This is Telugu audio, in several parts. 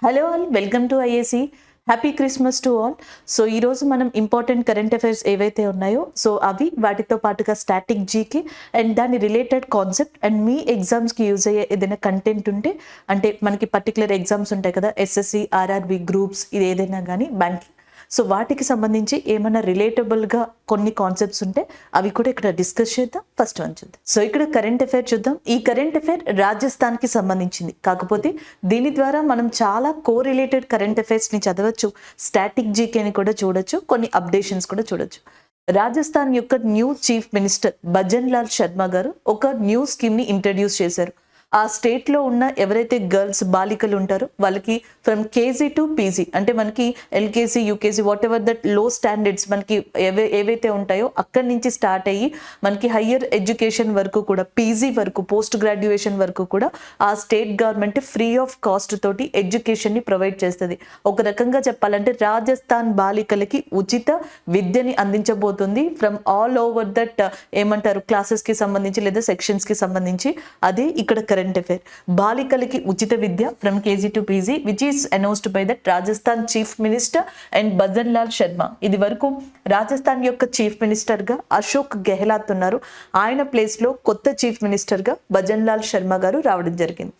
Hello all, welcome to IAC. Happy Christmas to all. So ఈరోజు మనం ఇంపార్టెంట్ కరెంట్ అఫైర్స్ ఏవైతే ఉన్నాయో సో అవి వాటితో పాటుగా స్టాటిక్ జీకే అండ్ దాని రిలేటెడ్ కాన్సెప్ట్ అండ్ మీ ఎగ్జామ్స్కి యూజ్ అయ్యే ఏదైనా కంటెంట్ ఉంటే, అంటే మనకి పర్టికులర్ ఎగ్జామ్స్ ఉంటాయి కదా, ఎస్ఎస్సి, ఆర్ఆర్బి, గ్రూప్స్, ఇది ఏదైనా కానీ బ్యాంకింగ్, సో వాటికి సంబంధించి ఏమైనా రిలేటబుల్గా కొన్ని కాన్సెప్ట్స్ ఉంటే అవి కూడా ఇక్కడ డిస్కస్ చేద్దాం. ఫస్ట్ వన్ చూద్దాం. సో ఇక్కడ కరెంట్ అఫైర్ చూద్దాం. ఈ కరెంట్ అఫైర్ రాజస్థాన్కి సంబంధించింది, కాకపోతే దీని ద్వారా మనం చాలా కోరిలేటెడ్ కరెంట్ అఫైర్స్ని చదవచ్చు, స్టాటిక్ జీకేని కూడా చూడొచ్చు, కొన్ని అప్డేషన్స్ కూడా చూడొచ్చు. రాజస్థాన్ యొక్క new chief minister bhajan Lal Sharma గారు ఒక న్యూ స్కీమ్ని ఇంట్రడ్యూస్ చేశారు. ఆ స్టేట్లో ఉన్న ఎవరైతే గర్ల్స్, బాలికలు ఉంటారో వాళ్ళకి ఫ్రమ్ కేజీ టు పీజీ, అంటే మనకి LKG, UKG, what ever that లో స్టాండర్డ్స్ మనకి ఏవైతే ఉంటాయో అక్కడి నుంచి స్టార్ట్ అయ్యి మనకి హయ్యర్ ఎడ్యుకేషన్ వరకు కూడా, పీజీ వరకు, పోస్ట్ గ్రాడ్యుయేషన్ వరకు కూడా ఆ state government free of cost తోటి ఎడ్యుకేషన్ని ప్రొవైడ్ చేస్తుంది. ఒక రకంగా చెప్పాలంటే రాజస్థాన్ బాలికలకి ఉచిత విద్యని అందించబోతుంది ఫ్రమ్ ఆల్ ఓవర్ దట్ ఏమంటారు క్లాసెస్కి సంబంధించి లేదా సెక్షన్స్కి సంబంధించి. అదే ఇక్కడ కరెంట్ అఫైర్. బాలికలకి ఉచిత విద్య from KG to PG which is announced by that Rajasthan chief minister and Bhajan Lal Sharma. ఇది వరకు రాజస్థాన్ యొక్క చీఫ్ మినిస్టర్ గా అశోక్ గెహ్లాట్ ఉన్నారు. ఆయన ప్లేస్ లో కొత్త చీఫ్ మినిస్టర్ గా భజన్ లాల్ శర్మ గారు రావడం జరిగింది.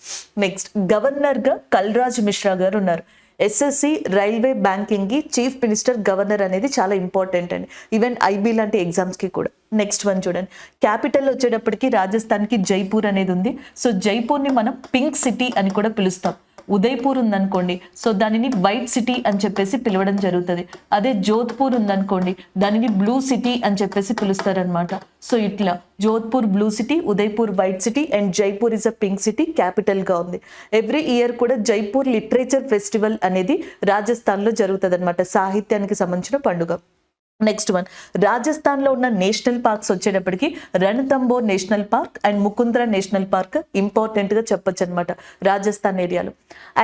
నెక్స్ట్ గవర్నర్ గా కల్రాజ్ మిశ్రా గారు ఉన్నారు. ఎస్ఎస్సి, రైల్వే, బ్యాంకింగ్ కి చీఫ్ మినిస్టర్, గవర్నర్ అనేది చాలా ఇంపార్టెంట్ అండి, ఈవెన్ ఐబీ లాంటి ఎగ్జామ్స్ కి కూడా. నెక్స్ట్ వన్ చూడండి. క్యాపిటల్ వచ్చేటప్పటికి రాజస్థాన్కి జైపూర్ అనేది ఉంది. సో జైపూర్ని మనం పింక్ సిటీ అని కూడా పిలుస్తాం. ఉదయ్పూర్ ఉందనుకోండి, సో దానిని వైట్ సిటీ అని చెప్పేసి పిలవడం జరుగుతుంది. అదే జోధ్పూర్ ఉందనుకోండి, దానిని బ్లూ సిటీ అని చెప్పేసి పిలుస్తారనమాట. సో ఇట్లా Jodhpur blue city, Udaipur white city and Jaipur is a pink city capital గా ఉంది. ఎవ్రీ ఇయర్ కూడా జైపూర్ లిటరేచర్ ఫెస్టివల్ అనేది రాజస్థాన్లో జరుగుతుంది అనమాట, సాహిత్యానికి సంబంధించిన పండుగ. Next one. రాజస్థాన్లో ఉన్న నేషనల్ పార్క్స్ వచ్చేటప్పటికి Ranthambore national park and Mukundra national park ఇంపార్టెంట్గా చెప్పొచ్చు అనమాట రాజస్థాన్ ఏరియాలో.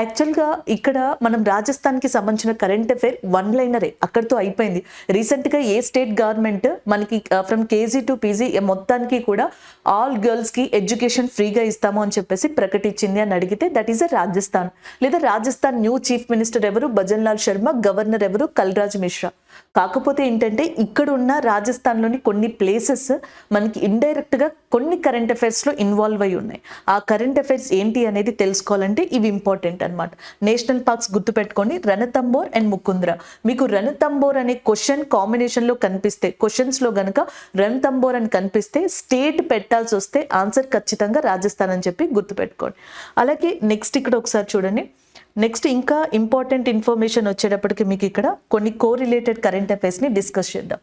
యాక్చువల్గా ఇక్కడ మనం రాజస్థాన్కి సంబంధించిన కరెంట్ అఫైర్ వన్ లైనరే, అక్కడితో అయిపోయింది. రీసెంట్గా ఏ స్టేట్ గవర్నమెంట్ మనకి ఫ్రమ్ కేజీ టు పీజీ మొత్తానికి కూడా ఆల్ గర్ల్స్కి ఎడ్యుకేషన్ ఫ్రీగా ఇస్తాము అని చెప్పేసి ప్రకటించింది అని అడిగితే దట్ ఈస్ అ రాజస్థాన్. లేదా రాజస్థాన్ న్యూ చీఫ్ మినిస్టర్ ఎవరు? భజన్ లాల్ శర్మ. గవర్నర్ ఎవరు? కల్రాజ్ మిశ్రా. కాకపోతే ఏంటంటే ఇక్కడ ఉన్న రాజస్థాన్లోని కొన్ని ప్లేసెస్ మనకి ఇండైరెక్ట్గా కొన్ని కరెంట్ అఫైర్స్లో ఇన్వాల్వ్ అయి ఉన్నాయి. ఆ కరెంట్ అఫైర్స్ ఏంటి అనేది తెలుసుకోవాలంటే ఇవి ఇంపార్టెంట్ అనమాట. నేషనల్ పార్క్స్ గుర్తుపెట్టుకోండి, రణతంబోర్ అండ్ ముకుంద్రా. మీకు రణతంబోర్ అనే క్వశ్చన్ కాంబినేషన్లో కనిపిస్తే, క్వశ్చన్స్లో గనక రణతంబోర్ అని కనిపిస్తే స్టేట్ పెట్టాల్సి వస్తే ఆన్సర్ ఖచ్చితంగా రాజస్థాన్ అని చెప్పి గుర్తుపెట్టుకోండి. అలాగే నెక్స్ట్ ఇక్కడ ఒకసారి చూడండి. నెక్స్ట్ ఇంకా ఇంపార్టెంట్ ఇన్ఫర్మేషన్ వచ్చేటప్పటికి మీకు ఇక్కడ కొన్ని కోరిలేటెడ్ కరెంట్ అఫైర్స్ని డిస్కస్ చేద్దాం.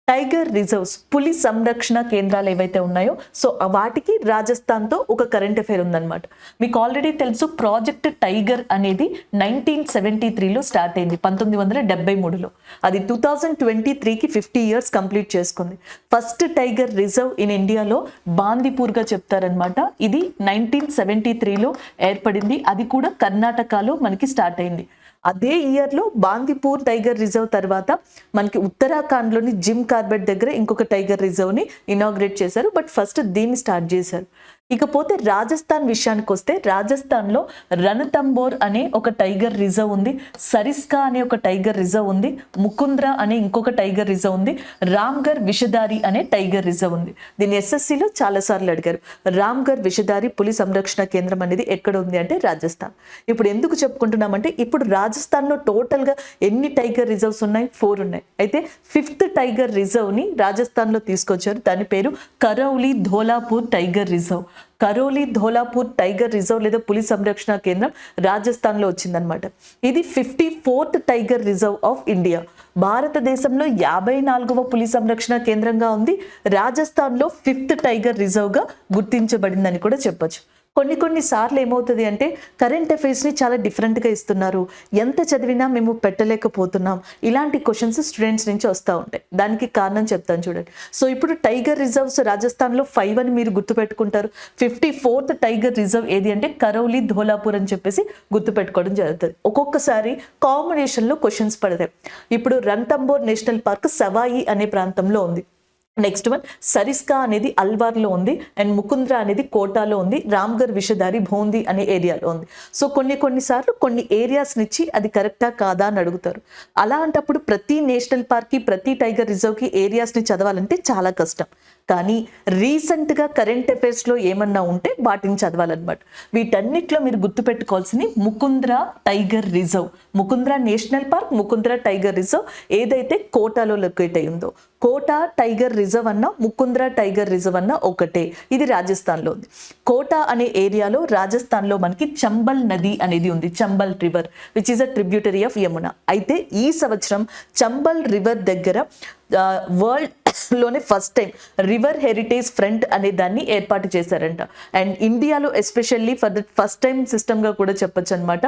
టైగర్ రిజర్వ్స్, పులి సంరక్షణ కేంద్రాలు ఏవైతే ఉన్నాయో సో వాటికి రాజస్థాన్తో ఒక కరెంట్ అఫైర్ ఉందన్నమాట. మీకు ఆల్రెడీ తెలుసు, ప్రాజెక్ట్ టైగర్ అనేది 1973లో స్టార్ట్ అయింది, 1973లో. అది 2023కి 50 years కంప్లీట్ చేసుకుంది. ఫస్ట్ టైగర్ రిజర్వ్ ఇన్ ఇండియాలో బాందీపూర్గా చెప్తారనమాట. ఇది 1973లో ఏర్పడింది. అది కూడా కర్ణాటకలో మనకి స్టార్ట్ అయింది. అదే ఇయర్లో బాందీపూర్ టైగర్ రిజర్వ్ తర్వాత మనకి ఉత్తరాఖండ్లోని జిమ్ కార్బెట్ దగ్గర ఇంకొక టైగర్ రిజర్వ్ని ఇనాగ్రేట్ చేశారు. బట్ ఫస్ట్ దీన్ని స్టార్ట్ చేశారు. ఇకపోతే రాజస్థాన్ విషయానికి వస్తే, రాజస్థాన్లో రణతంబోర్ అనే ఒక టైగర్ రిజర్వ్ ఉంది, సరిస్కా అనే ఒక టైగర్ రిజర్వ్ ఉంది, ముకుంద్రా అనే ఇంకొక టైగర్ రిజర్వ్ ఉంది, రామ్గర్ విషధారి అనే టైగర్ రిజర్వ్ ఉంది. దీన్ని ఎస్ఎస్సిలో చాలాసార్లు అడిగారు. రామ్గర్ విషధారి పులి సంరక్షణ కేంద్రం అనేది ఎక్కడ ఉంది అంటే రాజస్థాన్. ఇప్పుడు ఎందుకు చెప్పుకుంటున్నామంటే ఇప్పుడు రాజస్థాన్లో టోటల్గా ఎన్ని టైగర్ రిజర్వ్స్ ఉన్నాయి? 4 ఉన్నాయి. అయితే 5th టైగర్ రిజర్వ్ని రాజస్థాన్లో తీసుకొచ్చారు. దాని పేరు Karauli Dholpur tiger reserve. Karauli Dholpur tiger reserve లేదా పులి సంరక్షణ కేంద్రం రాజస్థాన్లో వచ్చిందనమాట. ఇది 54th tiger reserve of India. భారతదేశంలో 54వ పులి సంరక్షణ కేంద్రంగా ఉంది. రాజస్థాన్లో 5th టైగర్ రిజర్వ్గా గుర్తించబడిందని కూడా చెప్పొచ్చు. కొన్ని సార్లు ఏమవుతుంది అంటే కరెంట్ అఫైర్స్ని చాలా డిఫరెంట్గా ఇస్తున్నారు, ఎంత చదివినా మేము పెట్టలేకపోతున్నాం, ఇలాంటి క్వశ్చన్స్ స్టూడెంట్స్ నుంచి వస్తూ ఉంటాయి. దానికి కారణం చెప్తాను చూడండి. సో ఇప్పుడు టైగర్ రిజర్వ్స్ రాజస్థాన్లో 5 అని మీరు గుర్తుపెట్టుకుంటారు. 54th టైగర్ రిజర్వ్ ఏది అంటే కరౌలి ధోలాపూర్ అని చెప్పేసి గుర్తుపెట్టుకోవడం జరుగుతుంది. ఒక్కొక్కసారి కాంబినేషన్లో క్వశ్చన్స్ పడతాయి. ఇప్పుడు రణతంబోర్ నేషనల్ పార్క్ సవాయి అనే ప్రాంతంలో ఉంది. నెక్స్ట్ వన్, సరిస్కా అనేది అల్వార్లో ఉంది అండ్ ముకుంద్రా అనేది కోటాలో ఉంది, రామ్గర్ విషధారి భోంది అనే ఏరియాలో ఉంది. సో కొన్నిసార్లు కొన్ని ఏరియాస్ని ఇచ్చి అది కరెక్టా కాదా అని అడుగుతారు. అలాంటప్పుడు ప్రతి నేషనల్ పార్క్కి ప్రతి టైగర్ రిజర్వ్కి ఏరియాస్ని చదవాలంటే చాలా కష్టం. కానీ రీసెంట్గా కరెంట్ అఫైర్స్లో ఏమన్నా ఉంటే వాటిని చదవాలన్నమాట. వీటన్నిటిలో మీరు గుర్తుపెట్టుకోవాల్సింది Mukundra tiger reserve, Mukundra national park, Mukundra tiger reserve ఏదైతే కోటాలో లొకేట్ అయి ఉందో. కోటా టైగర్ రిజర్వ్ అన్న ముకుంద్రా టైగర్ రిజర్వ్ అన్న ఒకటే, ఇది రాజస్థాన్లో ఉంది. కోటా అనే ఏరియాలో రాజస్థాన్లో మనకి చంబల్ నది అనేది ఉంది, Chambal river which is a tributary of Yamuna. అయితే ఈ సంవత్సరం చంబల్ రివర్ దగ్గర వరల్డ్ లోనే first time river heritage front అనే దాన్ని ఏర్పాటు చేశారంట. అండ్ ఇండియాలో especially for the first time సిస్టమ్గా కూడా చెప్పొచ్చు అనమాట.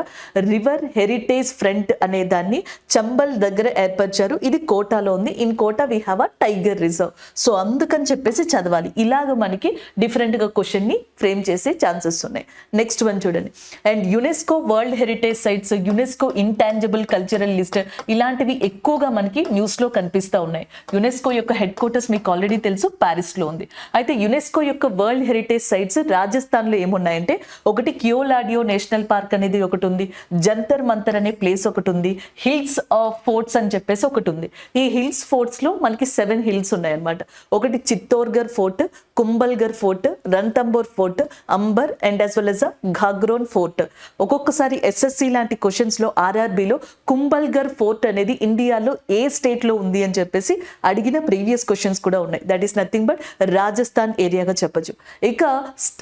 రివర్ హెరిటేజ్ ఫ్రంట్ అనే దాన్ని చంబల్ దగ్గర ఏర్పరిచారు. ఇది కోటాలో ఉంది. In Kota we have a tiger reserve. So అందుకని చెప్పేసి చదవాలి. ఇలాగ మనకి డిఫరెంట్గా క్వశ్చన్ని ఫ్రేమ్ చేసే ఛాన్సెస్ ఉన్నాయి. నెక్స్ట్ వన్ చూడండి. And UNESCO world heritage sites, UNESCO intangible cultural list ఇలాంటివి ఎక్కువగా మనకి న్యూస్లో కనిపిస్తూ ఉన్నాయి. యునెస్కో యొక్క హెడ్ క్వార్టర్స్ మీకు ఆల్రెడీ తెలుసు, ప్యారిస్లో ఉంది. అయితే యునెస్కో యొక్క వరల్డ్ హెరిటేజ్ సైట్స్ రాజస్థాన్లో ఏమున్నాయంటే, ఒకటి క్యోలాడియో నేషనల్ పార్క్ అనేది ఒకటి ఉంది, జంతర్ మంతర్ అనే ప్లేస్ ఒకటి ఉంది, హిల్స్ ఆఫ్ ఫోర్ట్స్ అని చెప్పేసి ఒకటి ఉంది. ఈ హిల్స్ ఫోర్ట్స్లో మనకి 7 హిల్స్ ఉన్నాయన్నమాట. ఒకటి Chittorgarh fort, Kumbhalgarh fort, Ranthambore fort, Amber and as well as Gagron fort. ఒక్కొక్కసారి ఎస్ఎస్సి లాంటి క్వశ్చన్స్లో ఆర్ఆర్బిలో కుంభల్గర్ ఫోర్ట్ అనేది ఇండియాలో ఏ స్టేట్లో ఉంది అని చెప్పేసి అడిగిన ప్రీవియస్ క్వశ్చన్స్ కూడా ఉన్నాయి. That is nothing but Rajasthan ఏరియాగా చెప్పచ్చు. ఇక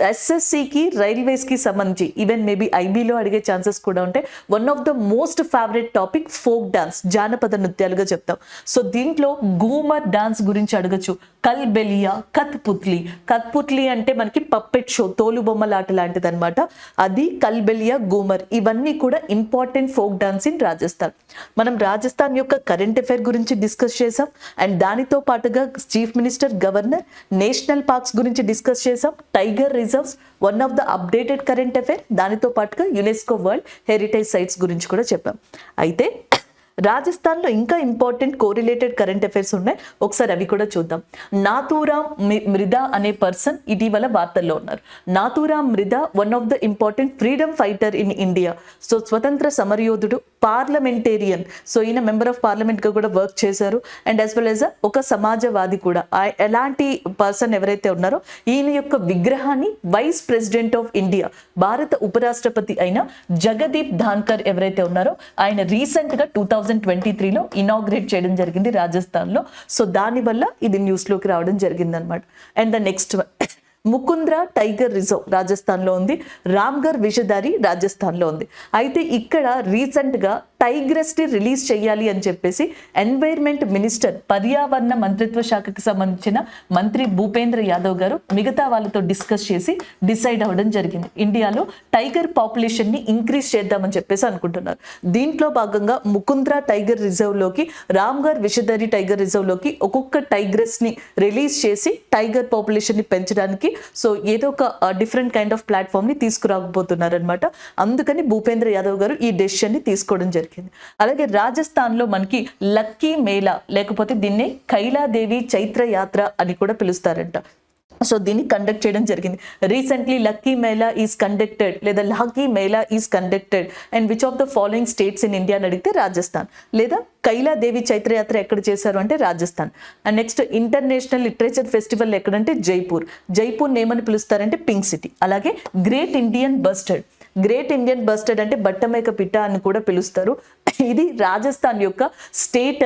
ఎస్ఎస్సికి రైల్వేస్కి సంబంధించి ఈవెన్ మేబీ ఐబీలో అడిగే ఛాన్సెస్ కూడా ఉంటాయి. One of the most favourite topic folk dance, జానపద నృత్యాలుగా చెప్తాం. సో దీంట్లో గూమర్ డాన్స్ గురించి అడగచ్చు, కల్బెలియా, కత్పుత్లి. కత్పుత్లి అంటే మనకి పప్పెట్ షో, తోలుబొమ్మలాట లాంటిది అనమాట. అది కల్బెలియా, గూమర్ ఇవన్నీ కూడా important folk dance in Rajasthan. మనం రాజస్థాన్ యొక్క కరెంట్ అఫైర్ గురించి డిస్కస్ చేసాం. అండ్ దానితో పాటుగా chief minister, governor, national parks గురించి డిస్కస్ చేసాం, tiger reserves, one of the updated current affair, దానితో పాటుగా యునెస్కో వరల్డ్ హెరిటేజ్ సైట్స్ గురించి కూడా చెప్పాం. అయితే రాజస్థాన్లో ఇంకా ఇంపార్టెంట్ కోరిలేటెడ్ కరెంట్ అఫైర్స్ ఉన్నాయి. ఒకసారి అవి కూడా చూద్దాం. నాథూరామ్ మృదా అనే పర్సన్ ఇటీవల వార్తల్లో ఉన్నారు. Nathuram Mirdha one of the important freedom fighter in India. So స్వతంత్ర సమరయోధుడు, పార్లమెంటేరియన్. సో ఈయన మెంబర్ ఆఫ్ పార్లమెంట్గా కూడా వర్క్ చేశారు. అండ్ యాజ్ వెల్ యాజ్ ఒక సమాజవాది కూడా. ఎలాంటి పర్సన్ ఎవరైతే ఉన్నారో ఈయన యొక్క విగ్రహాన్ని వైస్ ప్రెసిడెంట్ ఆఫ్ ఇండియా, భారత ఉపరాష్ట్రపతి అయిన జగదీప్ ధాన్కర్ ఎవరైతే ఉన్నారో ఆయన రీసెంట్గా 2023లో ఇనాగ్రేట్ చేయడం జరిగింది రాజస్థాన్లో. సో దానివల్ల ఇది న్యూస్లోకి రావడం జరిగింది అనమాట. And the next Mukundra tiger reserve రాజస్థాన్లో ఉంది, రామ్గర్ విషధారి రాజస్థాన్లో ఉంది. అయితే ఇక్కడ రీసెంట్గా టైగ్రస్ని రిలీజ్ చేయాలి అని చెప్పేసి ఎన్వైర్మెంట్ మినిస్టర్, పర్యావరణ మంత్రిత్వ శాఖకి సంబంధించిన మంత్రి భూపేంద్ర యాదవ్ గారు మిగతా వాళ్ళతో డిస్కస్ చేసి డిసైడ్ అవ్వడం జరిగింది. ఇండియాలో టైగర్ పాపులేషన్ని ఇంక్రీజ్ చేద్దామని చెప్పేసి అనుకుంటున్నారు. దీంట్లో భాగంగా ముకుంద్రా టైగర్ రిజర్వ్లోకి, రామ్గర్ విషధారి టైగర్ రిజర్వ్లోకి ఒక్కొక్క టైగ్రస్ని రిలీజ్ చేసి టైగర్ పాపులేషన్ని పెంచడానికి సో ఏదో ఒక డిఫరెంట్ కైండ్ ఆఫ్ ప్లాట్ఫామ్ని తీసుకురాకపోతున్నారు అనమాట. అందుకని భూపేంద్ర యాదవ్ గారు ఈ డెసిషన్ని తీసుకోవడం జరిగింది. అలాగే రాజస్థాన్లో మనకి లక్కీ మేళా, లేకపోతే దీన్నే కైలాదేవి చైత్ర యాత్ర అని కూడా పిలుస్తారంట. సో దీన్ని కండక్ట్ చేయడం జరిగింది. Recently Lakhi Mela is conducted లేదా Lakhi Mela is conducted and which of the following states in India అని అడిగితే రాజస్థాన్. లేదా కైలాదేవి చైత్రయాత్ర ఎక్కడ చేశారు అంటే Rajasthan. And next international literature festival ఎక్కడంటే జైపూర్. జైపూర్ ఏమని పిలుస్తారంటే పింక్ సిటీ. అలాగే great Indian bustard, great Indian bustard అంటే బట్టమేక పిట్ట అని కూడా పిలుస్తారు. ఇది రాజస్థాన్ యొక్క స్టేట్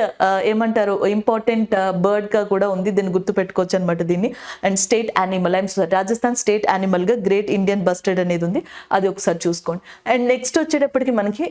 ఏమంటారు ఇంపార్టెంట్ బర్డ్గా కూడా ఉంది. దీన్ని గుర్తుపెట్టుకోవచ్చు అనమాట దీన్ని. And state animal, Rajasthan state యానిమల్గా గ్రేట్ ఇండియన్ బస్టర్డ్ అనేది ఉంది. అది ఒకసారి చూసుకోండి. అండ్ నెక్స్ట్ వచ్చేటప్పటికి మనకి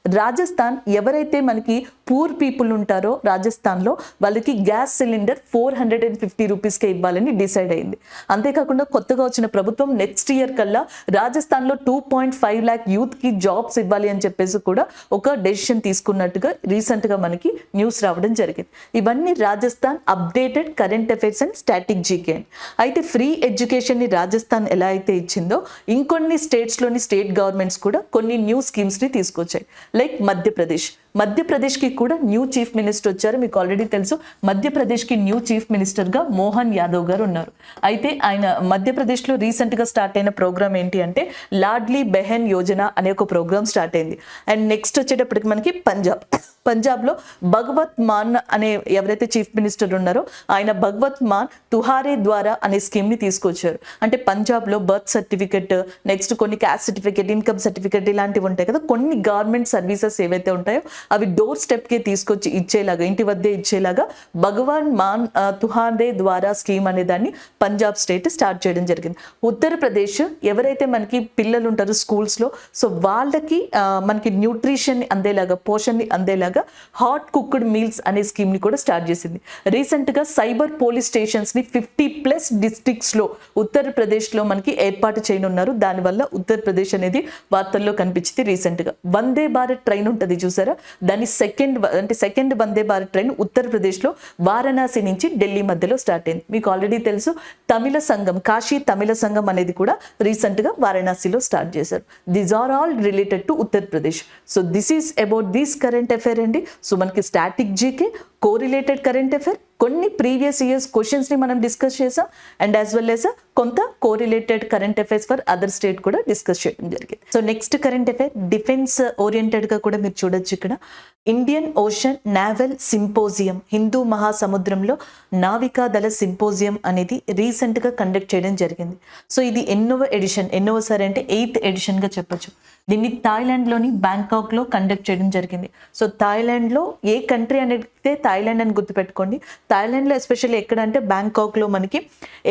రాజస్థాన్ ఎవరైతే మనకి పూర్ పీపుల్ ఉంటారో రాజస్థాన్లో వాళ్ళకి గ్యాస్ సిలిండర్ 450 రూపీస్కే ఇవ్వాలని డిసైడ్ అయింది. అంతేకాకుండా కొత్తగా వచ్చిన ప్రభుత్వం నెక్స్ట్ ఇయర్ కల్లా రాజస్థాన్లో 2.5 lakh యూత్కి జాబ్స్ ఇవ్వాలి అని చెప్పేసి కూడా ఒక డెసిషన్ తీసుకున్నట్టుగా రీసెంట్గా మనకి న్యూస్ రావడం జరిగింది. ఇవన్నీ Rajasthan updated current affairs and static GK. అయితే ఫ్రీ ఎడ్యుకేషన్ని రాజస్థాన్ ఎలా అయితే ఇచ్చిందో ఇంకొన్ని స్టేట్స్లోని స్టేట్ గవర్నమెంట్స్ కూడా కొన్ని న్యూ స్కీమ్స్ని తీసుకొచ్చాయి. లైక్ మధ్యప్రదేశ్. మధ్యప్రదేశ్కి కూడా న్యూ చీఫ్ మినిస్టర్ వచ్చారు. మీకు ఆల్రెడీ తెలుసు, మధ్యప్రదేశ్కి న్యూ చీఫ్ మినిస్టర్గా మోహన్ యాదవ్ గారు ఉన్నారు. అయితే ఆయన మధ్యప్రదేశ్లో రీసెంట్గా స్టార్ట్ అయిన ప్రోగ్రామ్ ఏంటి అంటే లాడ్లీ బెహన్ యోజన అనే ఒక ప్రోగ్రామ్ స్టార్ట్ అయింది. అండ్ నెక్స్ట్ వచ్చేటప్పటికి మనకి పంజాబ్లో భగవత్ మాన్ అనే ఎవరైతే చీఫ్ మినిస్టర్ ఉన్నారో ఆయన భగవత్ మాన్ తుహారే ద్వారా అనే స్కీమ్ని తీసుకొచ్చారు. అంటే పంజాబ్లో బర్త్ సర్టిఫికెట్, నెక్స్ట్ కొన్ని క్యాస్ట్ సర్టిఫికెట్, ఇన్కమ్ సర్టిఫికెట్ ఇలాంటివి ఉంటాయి కదా, కొన్ని గవర్నమెంట్ సర్వీసెస్ ఏవైతే ఉంటాయో అవి డోర్ స్టెప్కి తీసుకొచ్చి ఇచ్చేలాగా, ఇంటి వద్దే ఇచ్చేలాగా భగవాన్ మాన్ తుహారే ద్వారా స్కీమ్ అనే దాన్ని పంజాబ్ స్టేట్ స్టార్ట్ చేయడం జరిగింది. ఉత్తరప్రదేశ్ ఎవరైతే మనకి పిల్లలు ఉంటారో స్కూల్స్లో, సో వాళ్ళకి మనకి న్యూట్రిషన్ అందేలాగా, పోషణని అందేలాగా హాట్ కుక్డ్ మీల్స్ అనే స్కీమ్ ని కూడా స్టార్ట్ చేసింది. రీసెంట్ గా సైబర్ పోలీస్ స్టేషన్స్ ని 50+ డిస్ట్రిక్ట్స్ లో ఉత్తరప్రదేశ్ లో మనకి ఏర్పాటు చేయనున్నారు. దానివల్ల ఉత్తరప్రదేశ్ అనేది వార్తల్లో కనిపించింది రీసెంట్ గా. వందే భారత్ ట్రైన్ ఉంటుంది చూసారా, దాని సెకండ్ వందే భారత్ ట్రైన్ ఉత్తరప్రదేశ్ లో వారణాసి నుంచి ఢిల్లీ మధ్యలో స్టార్ట్ అయింది. మీకు ఆల్రెడీ తెలుసు తమిళ సంఘం, కాశీ తమిళ సంఘం అనేది కూడా రీసెంట్ గా వారణాసిలో స్టార్ట్ చేశారు. These are all related to Uttar Pradesh. So this is about this current affair అండి. సో మనకి static GK, correlated current affair, కొన్ని ప్రీవియస్ ఇయర్స్ క్వశ్చన్స్ ని మనం డిస్కస్ చేసాం. అండ్ యాజ్ వెల్ యాజ్ కొంత correlated current affairs for other state కూడా డిస్కస్ చేయడం జరిగింది. So next current affair defence oriented గా కూడా మీరు చూడొచ్చు. ఇక్కడ Indian Ocean naval symposium, Hindu మహాసముద్రంలో నావికాదళ సింపోజియం అనేది రీసెంట్ గా కండక్ట్ చేయడం జరిగింది. సో ఇది ఎన్నోసారి అంటే 8th ఎడిషన్ గా చెప్పొచ్చు. దీన్ని థాయిలాండ్ లోని బ్యాంకాక్ లో కండక్ట్ చేయడం జరిగింది. సో థాయిలాండ్ లో ఏ కంట్రీ అనేది థాయిలాండ్ అని గుర్తుపెట్టుకోండి. థాయిలాండ్ లో ఎస్పెషల్లీ ఎక్కడ అంటే బ్యాంకాక్ లో మనకి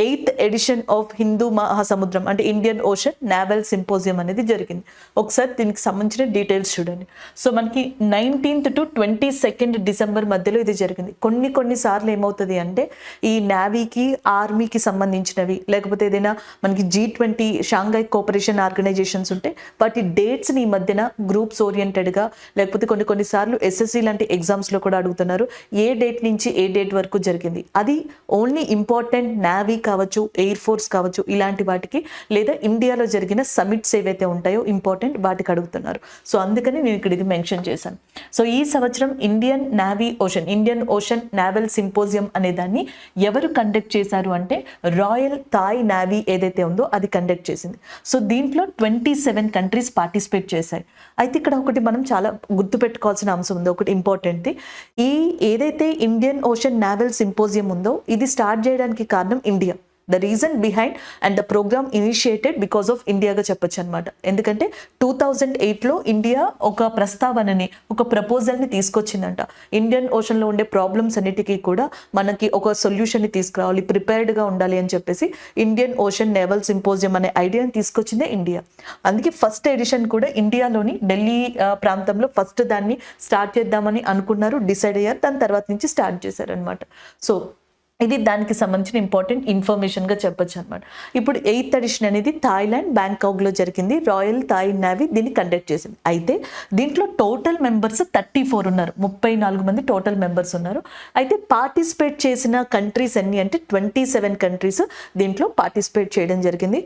8th ఎడిషన్ ఆఫ్ హిందూ మహాసముద్రం అంటే ఇండియన్ ఓషన్ నావల్ సింపోజియం అనేది జరిగింది. ఒకసారి దీనికి సంబంధించిన డీటెయిల్స్ చూడండి. సో మనకి 19th to 22nd డిసెంబర్ మధ్యలో ఇది జరిగింది. కొన్ని సార్లు ఏమవుతుంది అంటే ఈ నేవీకి, ఆర్మీకి సంబంధించినవి, లేకపోతే ఏదైనా మనకి G20 షాంఘై కోఆపరేషన్ ఆర్గనైజేషన్స్ ఉంటే వాటి డేట్స్ని ఈ మధ్యన గ్రూప్స్ ఓరియంటెడ్గా, లేకపోతే కొన్ని సార్లు SSC లాంటి ఎగ్జామ్స్లో కూడా అడుగుతున్నారు ఏ డేట్ నుంచి ఏ డేట్ వరకు జరిగింది. అది ఓన్లీ ఇంపార్టెంట్ నేవీ కావచ్చు, ఎయిర్ ఫోర్స్ కావచ్చు, ఇలాంటి వాటికి, లేదా ఇండియాలో జరిగిన సమిట్స్ ఏవైతే ఉంటాయో ఇంపార్టెంట్ వాటికి అడుగుతున్నారు. సో అందుకని నేను ఇక్కడ ఇది మెన్షన్ చేశాను. సో ఈ సంవత్సరం ఇండియన్ ఓషన్ నావల్ సింపోజియం అనే దాన్ని ఎవరు కండక్ట్ చేశారు అంటే రాయల్ థాయ్ నేవీ ఏదైతే ఉందో అది కండక్ట్ చేసింది. సో దీంట్లో 27 కంట్రీస్ పార్టిసిపేట్ చేశాయి. అయితే ఇక్కడ ఒకటి మనం చాలా గుర్తుపెట్టుకోవాల్సిన అంశం ఉంది, ఒకటి ఇంపార్టెంట్ది. ఈ ఏదైతే ఇండియన్ ఓషన్ నావల్ సింపోజియం ఉందో ఇది స్టార్ట్ చేయడానికి కారణం India. The reason behind and the program initiated because of ఇండియాగా చెప్పొచ్చు అనమాట. ఎందుకంటే 2008లో ఇండియా ఒక ప్రస్తావనని, ఒక ప్రపోజల్ని తీసుకొచ్చిందంట. ఇండియన్ ఓషన్లో ఉండే ప్రాబ్లమ్స్ అన్నిటికీ కూడా మనకి ఒక సొల్యూషన్ని తీసుకురావాలి, ప్రిపేర్డ్గా ఉండాలి అని చెప్పేసి ఇండియన్ ఓషన్ నేవల్ సింపోజియం అనే ఐడియాని తీసుకొచ్చిందే ఇండియా. అందుకే ఫస్ట్ ఎడిషన్ కూడా ఇండియాలోని ఢిల్లీ ప్రాంతంలో ఫస్ట్ దాన్ని స్టార్ట్ చేద్దామని అనుకున్నారు, డిసైడ్ అయ్యారు. దాని తర్వాత నుంచి స్టార్ట్ చేశారనమాట. సో ఇది దానికి సంబంధించిన ఇంపార్టెంట్ ఇన్ఫర్మేషన్గా చెప్పొచ్చు అనమాట. ఇప్పుడు 8th ఎడిషన్ అనేది థాయిలాండ్ బ్యాంకాక్లో జరిగింది. రాయల్ థాయ్ నేవీ దీన్ని కండక్ట్ చేసింది. అయితే దీంట్లో టోటల్ మెంబర్స్ 34 ఉన్నారు, 34 మంది టోటల్ మెంబర్స్ ఉన్నారు. అయితే పార్టిసిపేట్ చేసిన కంట్రీస్ ఎన్ని అంటే 27 కంట్రీస్ దీంట్లో పార్టిసిపేట్ చేయడం జరిగింది.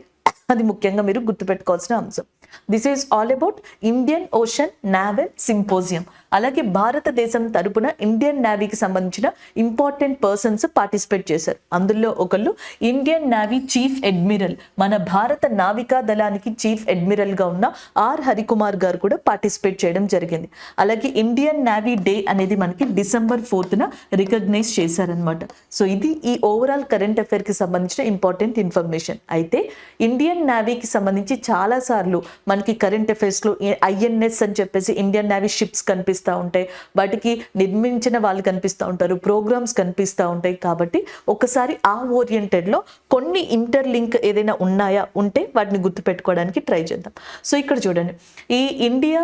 అది ముఖ్యంగా మీరు గుర్తుపెట్టుకోవాల్సిన అంశం. This is all about Indian Ocean naval symposium. అలాగే భారతదేశం తరపున ఇండియన్ నేవీకి సంబంధించిన ఇంపార్టెంట్ పర్సన్స్ పార్టిసిపేట్ చేశారు. అందులో ఒకళ్ళు ఇండియన్ నేవీ చీఫ్ అడ్మిరల్, మన భారత నావికా దళానికి చీఫ్ అడ్మిరల్గా ఉన్న ఆర్ హరికుమార్ గారు కూడా పార్టిసిపేట్ చేయడం జరిగింది. అలాగే ఇండియన్ నేవీ డే అనేది మనకి December 4th రికగ్నైజ్ చేశారనమాట. సో ఇది ఈ ఓవరాల్ కరెంట్ అఫైర్కి సంబంధించిన ఇంపార్టెంట్ ఇన్ఫర్మేషన్. అయితే ఇండియన్ నేవీకి సంబంధించి చాలాసార్లు మనకి కరెంట్ అఫైర్స్లో INS అని చెప్పేసి ఇండియన్ నేవీ షిప్స్ కనిపిస్తూ ఉంటాయి, వాటికి నిర్మించిన వాళ్ళు కనిపిస్తూ ఉంటారు, ప్రోగ్రామ్స్ కనిపిస్తూ ఉంటాయి. కాబట్టి ఒకసారి ఆ ఓరియంటెడ్లో కొన్ని ఇంటర్లింక్ ఏదైనా ఉన్నాయా ఉంటే వాటిని గుర్తుపెట్టుకోవడానికి ట్రై చేద్దాం. సో ఇక్కడ చూడండి, ఈ ఇండియా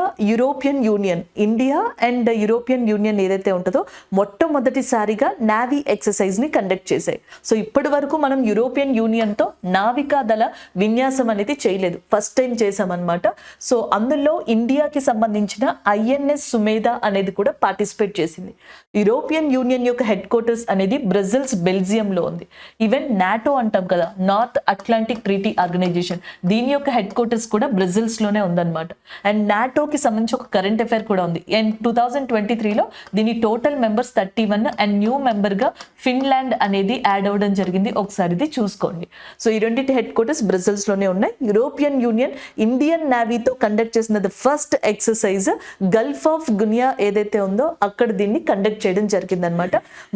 అండ్ యూరోపియన్ యూనియన్ ఏదైతే ఉంటుందో మొట్టమొదటిసారిగా నావీ ఎక్సర్సైజ్ని కండక్ట్ చేశాయి. సో ఇప్పటి వరకు మనం యూరోపియన్ యూనియన్తో నావికాదళ విన్యాసం అనేది చేయలేదు, ఫస్ట్ టైం చేసామన్నమాట. అనమాట. సో అందులో ఇండియాకి సంబంధించిన ఐఎన్ఎస్ సుమేధ అనేది కూడా పార్టిసిపేట్ చేసింది. యూరోపియన్ యూనియన్ యొక్క హెడ్ క్వార్టర్స్ అనేది బ్రజిల్స్ బెల్జియంలో ఉంది. ఈవెన్ నాటో అంటాం కదా, నార్త్ అట్లాంటిక్ ట్రీటీ ఆర్గనైజేషన్, దీని యొక్క హెడ్ క్వార్టర్స్ కూడా బ్రజిల్స్ లోనే ఉందన్నమాట. అండ్ నాటోకి సంబంధించి ఒక కరెంట్ అఫైర్ కూడా ఉంది. అండ్ 2023లో దీని total members 31 and new member గా ఫిన్లాండ్ అనేది యాడ్ అవ్వడం జరిగింది. ఒకసారి ఇది చూసుకోండి. సో ఈ రెండింటి హెడ్ క్వార్టర్స్ బ్రజిల్స్ లోనే ఉన్నాయి. యూరోపియన్ యూనియన్ ఇండియన్ నేవీతో కండక్ట్ చేసిన ఫస్ట్ ఎక్సర్సైజ్ గల్ఫ్ ఆఫ్ గునియా ఏదైతే ఉందో అక్కడ దీన్ని కండక్ట్ చేయడం జరిగింది అనమాట.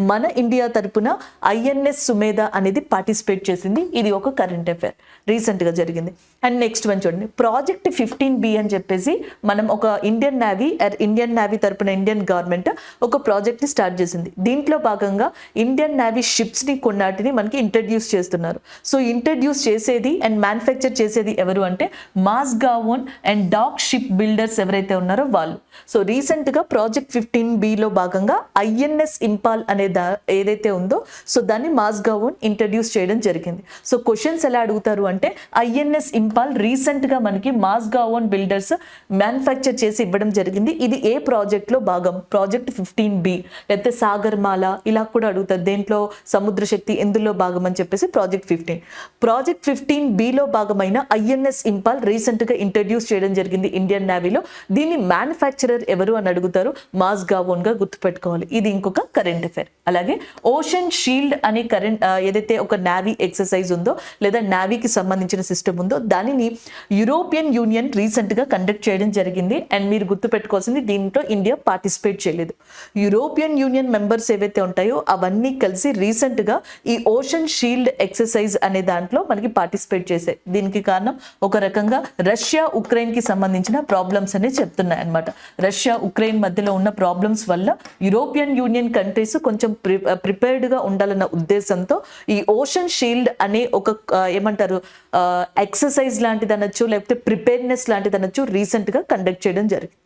మన ఇండియా తరపున ఐఎన్ఎస్ సుమేధ అనేది పార్టిసిపేట్ చేసింది. ఇది ఒక కరెంట్ అఫైర్ రీసెంట్ గా జరిగింది. అండ్ నెక్స్ట్ వన్ చూడండి, ప్రాజెక్ట్ 15B అని చెప్పేసి మనం ఒక ఇండియన్ నేవీ తరపున ఇండియన్ గవర్నమెంట్ ఒక ప్రాజెక్ట్ ని స్టార్ట్ చేసింది. దీంట్లో భాగంగా ఇండియన్ నేవీ షిప్స్ ని కొన్నాటిని మనకి ఇంట్రడ్యూస్ చేస్తున్నారు. సో ఇంట్రడ్యూస్ చేసేది అండ్ మ్యానుఫ్యాక్చర్ చేసేది ఎవరు అంటే మాస్గావోన్ అండ్ డాక్ షిప్ బిల్డర్స్ ఎవరైతే ఉన్నారో వాళ్ళు. సో రీసెంట్ గా ప్రాజెక్ట్ 15Bలో భాగంగా ఐఎన్ఎస్ ఇంపాల్ అనే ఏదైతే ఉందో సో దాన్ని మాస్గావోన్ ఇంట్రడ్యూస్ చేయడం జరిగింది. సో క్వశ్చన్స్ ఎలా అడుగుతారు అంటే ఐఎన్ఎస్ ఇంపాల్ రీసెంట్ గా మనకి మాస్గావోన్ బిల్డర్స్ మ్యానుఫ్యాక్చర్ చేసి ఇవ్వడం జరిగింది. ఇది ఏ ప్రాజెక్ట్ లో భాగం? ప్రాజెక్ట్ 15B లేకపోతే సాగర్మాల ఇలా కూడా అడుగుతారు. దేంట్లో? సముద్ర శక్తి ఎందులో భాగం అని చెప్పేసి ప్రాజెక్ట్ 15Bలో భాగమైన ఐఎన్ఎస్ ఇంపాల్ రీసెంట్ గా ఇంట్రడ్యూస్ చేయడం జరిగింది ఇండియన్ నేవీలో. దీన్ని మ్యానుఫ్యాక్చరర్ ఎవరు అని అడుగుతారు, మాస్గావోన్ గా గుర్తుపెట్టుకోవాలి. ఇది ఇంకొక కరెంట్ అఫైర్. అలాగే ఓషన్ షీల్డ్ అనే ఏదైతే ఒక నేవీ ఎక్సర్సైజ్ ఉందో లేదా నేవీకి సంబంధించిన సిస్టమ్ ఉందో దానిని యూరోపియన్ యూనియన్ రీసెంట్ గా కండక్ట్ చేయడం జరిగింది. అండ్ మీరు గుర్తుపెట్టుకోవాల్సింది దీంట్లో ఇండియా పార్టిసిపేట్ చేయలేదు. యూరోపియన్ యూనియన్ మెంబర్స్ ఏవైతే ఉంటాయో అవన్నీ కలిసి రీసెంట్ గా ఈ ఓషన్ షీల్డ్ ఎక్సర్సైజ్ అనే దాంట్లో మనకి పార్టిసిపేట్ చేశాయి. దీనికి కారణం ఒక రకంగా రష్యా ఉక్రెయిన్ కి సంబంధించిన ప్రాబ్లమ్స్ అనేవి చెప్తున్నాయి అనమాట. రష్యా ఉక్రెయిన్ మధ్యలో ఉన్న ప్రాబ్లమ్స్ వల్ల యూరోపియన్ యూనియన్ కంట్రీస్ కొంచెం ప్రిపేర్డ్ గా ఉండాలన్న ఉద్దేశంతో ఈ ఓషన్ షీల్డ్ అనే ఒక ఏమంటారు ఎక్సర్సైజ్ లాంటిది అనొచ్చు లేకపోతే ప్రిపేర్నెస్ లాంటిది అనొచ్చు రీసెంట్ గా కండక్ట్ చేయడం జరిగింది.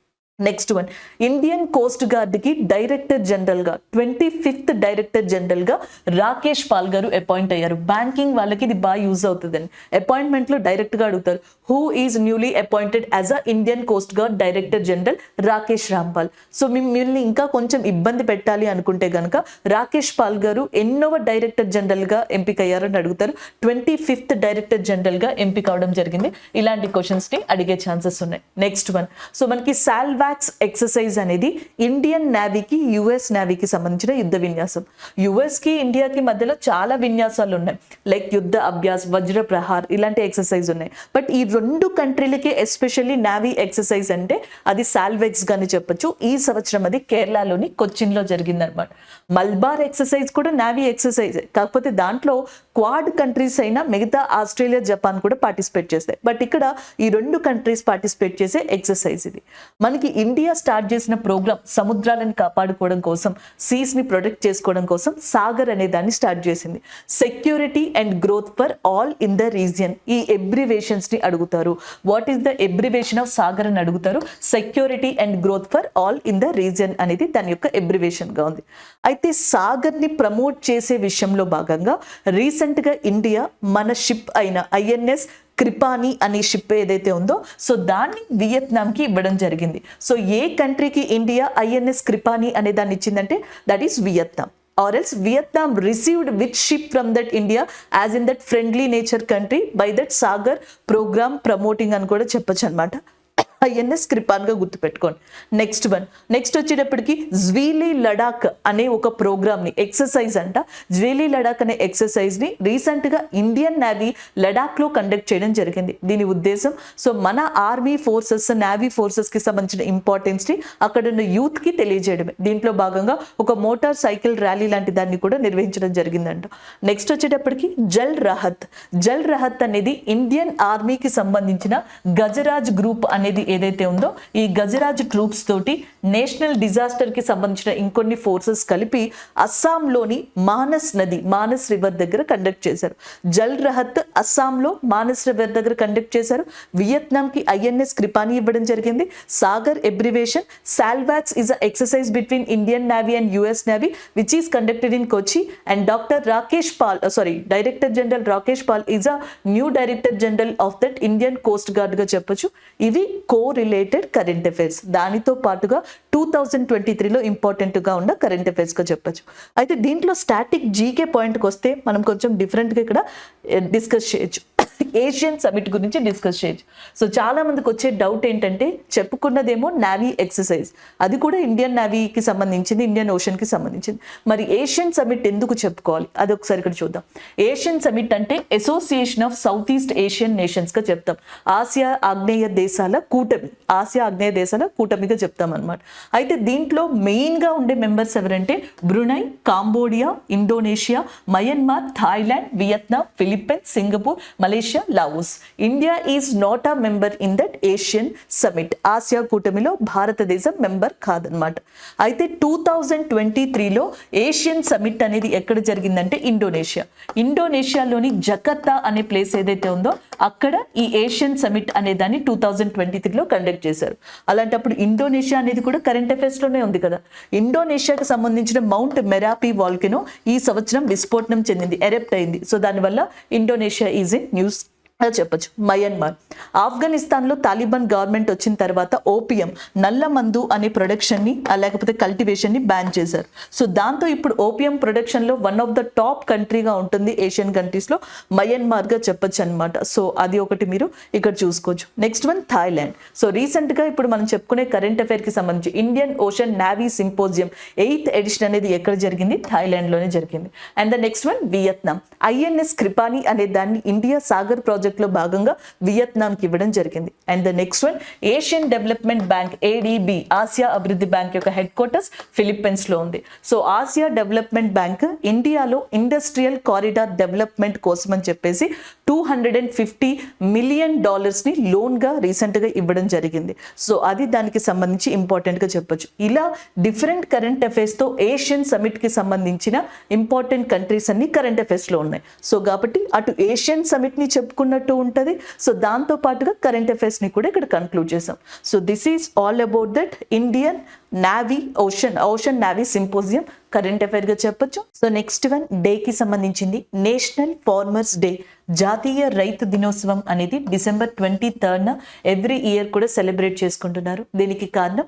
Next one, Indian coast guard కి డైరెక్టర్ జనరల్ గా 25th డైరెక్టర్ జనరల్ గా రాకేష్ పాల్ గారు అపాయింట్ అయ్యారు. బ్యాంకింగ్ వాళ్ళకి ఇది బాగా యూజ్ అవుతుందని అపాయింట్మెంట్ లో డైరెక్ట్ గా అడుగుతారు. Who is newly appointed as a Indian coast guard director general? Rakesh Rampal. So మిమ్మల్ని ఇంకా కొంచెం ఇబ్బంది పెట్టాలి అనుకుంటే గనక రాకేష్ పాల్ గారు ఎన్నోవ డైరెక్టర్ జనరల్ గా ఎంపిక అయ్యారని అడుగుతారు. 25th డైరెక్టర్ జనరల్ గా ఎంపిక అవడం జరిగింది. ఇలాంటి క్వశ్చన్స్ ని అడిగే ఛాన్సెస్ ఉన్నాయి. నెక్స్ట్ వన్, సో మనకి సాల్వాక్స్ ఎక్సర్సైజ్ అనేది ఇండియన్ నేవీకి యుఎస్ నేవీకి సంబంధించిన యుద్ధ విన్యాసం. యుఎస్ కి ఇండియాకి మధ్యలో చాలా విన్యాసాలు ఉన్నాయి. లైక్ యుద్ధ అభ్యాస్, వజ్ర ప్రహార్ ఇలాంటి ఎక్సర్సైజ్ ఉన్నాయి. బట్ ఈ రెండు కంట్రీలకి ఎస్పెషల్లీ నేవీ ఎక్సర్సైజ్ అంటే అది సాల్వెక్స్ గాని చెప్పొచ్చు. ఈ సంవత్సరం అది కేరళలోని కొచ్చిన్ లో జరిగింది అనమాట. మల్బార్ ఎక్సర్సైజ్ కూడా నేవీ ఎక్సర్సైజ్, కాకపోతే దాంట్లో క్వాడ్ కంట్రీస్ అయినా మిగతా ఆస్ట్రేలియా, జపాన్ కూడా పార్టిసిపేట్ చేస్తాయి. బట్ ఇక్కడ ఈ రెండు కంట్రీస్ పార్టిసిపేట్ చేసే ఎక్సర్సైజ్ ఇది. మనకి ఇండియా స్టార్ట్ చేసిన ప్రోగ్రామ్ సముద్రాలను కాపాడుకోవడం కోసం, సీస్ ని ప్రొటెక్ట్ చేసుకోవడం కోసం సాగర్ అనే దాన్ని స్టార్ట్ చేసింది. Security and growth for all in the region. ఈ ఎబ్రివేషన్స్ ని అడుగుతారు. What is the abbreviation of Sagar అని అడుగుతారు. Security and growth for all in the region అనేది దాని యొక్క ఎబ్రివేషన్ గా ఉంది. అయితే సాగర్ ని ప్రమోట్ చేసే విషయంలో భాగంగా రీసెంట్ గా ఇండియా మన షిప్ అయిన ఐఎన్ఎస్ క్రిపాని అనే షిప్ ఏదైతే ఉందో సో దాన్ని వియత్నాంకి ఇవ్వడం జరిగింది. సో ఏ కంట్రీకి ఇండియా ఐఎన్ఎస్ క్రిపాని అనే దాన్ని ఇచ్చిందంటే that is Vietnam. or else Vietnam received which ship from that India as in that friendly nature country by that Sagar program promoting అని కూడా చెప్పొచ్చు అనమాట. ఐఎన్ఎస్ క్రిపాన్ గా గుర్తుపెట్టుకోండి. నెక్స్ట్ వన్, నెక్స్ట్ వచ్చేటప్పటికి జ్వీలీ లడాక్ అనే ఒక ప్రోగ్రామ్ ని ఎక్సర్సైజ్ అంట. జ్వీలీ లడాక్ అనే ఎక్సర్సైజ్ ని రీసెంట్ గా ఇండియన్ నేవీ లడాక్ లో కండక్ట్ చేయడం జరిగింది. దీని ఉద్దేశం సో మన ఆర్మీ ఫోర్సెస్, నేవీ ఫోర్సెస్ కి సంబంధించిన ఇంపార్టెన్స్ ని అక్కడ ఉన్న యూత్ కి తెలియజేయడమే. దీంట్లో భాగంగా ఒక మోటార్ సైకిల్ ర్యాలీ లాంటి దాన్ని కూడా నిర్వహించడం జరిగిందంట. నెక్స్ట్ వచ్చేటప్పటికి జల్ రహత్. జల్ రహత్ అనేది ఇండియన్ ఆర్మీకి సంబంధించిన గజరాజ్ గ్రూప్ అనేది ఏదైతే ఉందో ఈ గజరాజ్ ట్రూప్స్ తోటి నేషనల్ డిజాస్టర్ కి సంబంధించిన ఇంకొన్ని ఫోర్సెస్ కలిపి అస్సాంలోని మానస్ రివర్ దగ్గర కండక్ట్ చేశారు. జల్ రహత్ అస్సాంలో మానస్ రివర్ దగ్గర కండక్ట్ చేశారు. వియత్నాంకి ఐఎన్ఎస్ కృపాని ఇవ్వడం జరిగింది. Sagar abbreviation SALVEX is an exercise between Indian Navy and US Navy which is conducted in Kochi, and Director General Rakesh Pal is a new Director General of that Indian Coast Guard గా చెప్పొచ్చు. ఇవి కో-రిలేటెడ్ కరెంట్ అఫైర్స్. దానితో పాటుగా 2023లో ఇంపార్టెంట్ గా ఉన్న కరెంట్ అఫైర్స్ గా చెప్పొచ్చు. అయితే దీంట్లో స్టాటిక్ జీకే పాయింట్కి వస్తే మనం కొంచెం డిఫరెంట్గా ఇక్కడ డిస్కస్ చేయొచ్చు. ఏషియన్ సమిట్ గురించి డిస్కస్ చేయొచ్చు. సో చాలా మందికి వచ్చే డౌట్ ఏంటంటే, చెప్పుకున్నదేమో నావీ ఎక్సర్సైజ్, అది కూడా ఇండియన్ నావీకి సంబంధించింది, ఇండియన్ ఓషన్ కి సంబంధించింది. మరి ఏషియన్ సమిట్ ఎందుకు చెప్పుకోవాలి, అది ఒకసారి ఇక్కడ చూద్దాం. ఏషియన్ సమిట్ అంటే association of south east Asian nations గా చెప్తాం. ఆసియా ఆగ్నేయ దేశాల కూటమిగా చెప్తాం అనమాట. అయితే దీంట్లో మెయిన్ గా ఉండే మెంబర్స్ ఎవరంటే Brunei, Cambodia, Indonesia, Myanmar, Thailand, Vietnam, Philippines, Singapore, Malaysia, Laos. India is not a member in that Asian summit. Asia కూటమిలో భారతదేశం మెంబర్ కాదనమాట. అయితే 2023లో ఏషియన్ సమిట్ అనేది ఎక్కడ జరిగిందంటే ఇండోనేషియాలోని జకర్తా అనే ప్లేస్ ఏదైతే ఉందో అక్కడ ఈ ఏషియన్ సమిట్ అనే దాన్ని 2023లో కండక్ట్ చేశారు. అలాంటప్పుడు ఇండోనేషియా అనేది కూడా కరెంట్ అఫైర్స్ లోనే ఉంది కదా. ఇండోనేషియాకి సంబంధించిన మౌంట్ మెరాపీ వాల్కెనో ఈ సంవత్సరం విస్ఫోటనం చెందింది, ఎరెప్ట్ అయింది. సో దానివల్ల ఇండోనేషియా ఈజ్ ఇన్ న్యూస్ చెప్పచ్చు. మయన్మార్, ఆఫ్ఘనిస్తాన్ లో తాలిబాన్ గవర్నమెంట్ వచ్చిన తర్వాత ఓపియం, నల్ల మందు అనే ప్రొడక్షన్ ని లేకపోతే కల్టివేషన్ ని బ్యాన్ చేశారు. సో దాంతో ఇప్పుడు ఓపియం ప్రొడక్షన్ లో వన్ ఆఫ్ ద టాప్ కంట్రీగా ఉంటుంది ఏషియన్ కంట్రీస్ లో మయన్మార్ గా చెప్పొచ్చు అనమాట. సో అది ఒకటి మీరు ఇక్కడ చూసుకోవచ్చు. Next one Thailand. So recent గా ఇప్పుడు మనం చెప్పుకునే కరెంట్ అఫైర్ కి సంబంధించి Indian Ocean navy symposium 8th edition అనేది ఎక్కడ జరిగింది, థాయిలాండ్ లోనే జరిగింది. And the next one Vietnam. INS Kirpan అనే దాన్ని ఇండియా సాగర్ ప్రాజెక్ట్ లో భాగంగా వియత్నాంకి ఇవ్వడం జరిగింది. And the next one Asian development bank ADB, Asia అభివృద్ధి బ్యాంక్ యొక్క హెడ్ క్వార్టర్స్ ఫిలిప్పైన్స్ లో ఉంది. సో ఆసియా డెవలప్మెంట్ బ్యాంక్ ఇండియాలో ఇండస్ట్రియల్ కారిడార్ డెవలప్మెంట్ కోసం అని చెప్పేసి $250 million ని లోన్ గా రీసెంట్ గా ఇవ్వడం జరిగింది. సో అది దానికి సంబంధించి ఇంపార్టెంట్ గా చెప్పొచ్చు. ఇలా డిఫరెంట్ కరెంట్ అఫైర్స్ తో ఏషియన్ సమిట్ కి సంబంధించిన ఇంపార్టెంట్ కంట్రీస్ అన్ని కరెంట్ అఫైర్స్ లో ఉన్నాయి. సో కాబట్టి అటు ఏషియన్ సమిట్ ని చెప్పుకున్నట్టు ఉంటది. సో దాంతో పాటుగా కరెంట్ అఫైర్స్ ని కూడా ఇక్కడ కన్క్లూడ్ చేసాం. So this is all about that Indian navy ocean navy symposium current affair గా చెప్పొచ్చు. సో నెక్స్ట్ వన్ డేకి సంబంధించింది. నేషనల్ ఫార్మర్స్ డే, జాతీయ రైతు దినోత్సవం అనేది December 23rd ఎవ్రీ ఇయర్ కూడా సెలబ్రేట్ చేసుకుంటున్నారు. దీనికి కారణం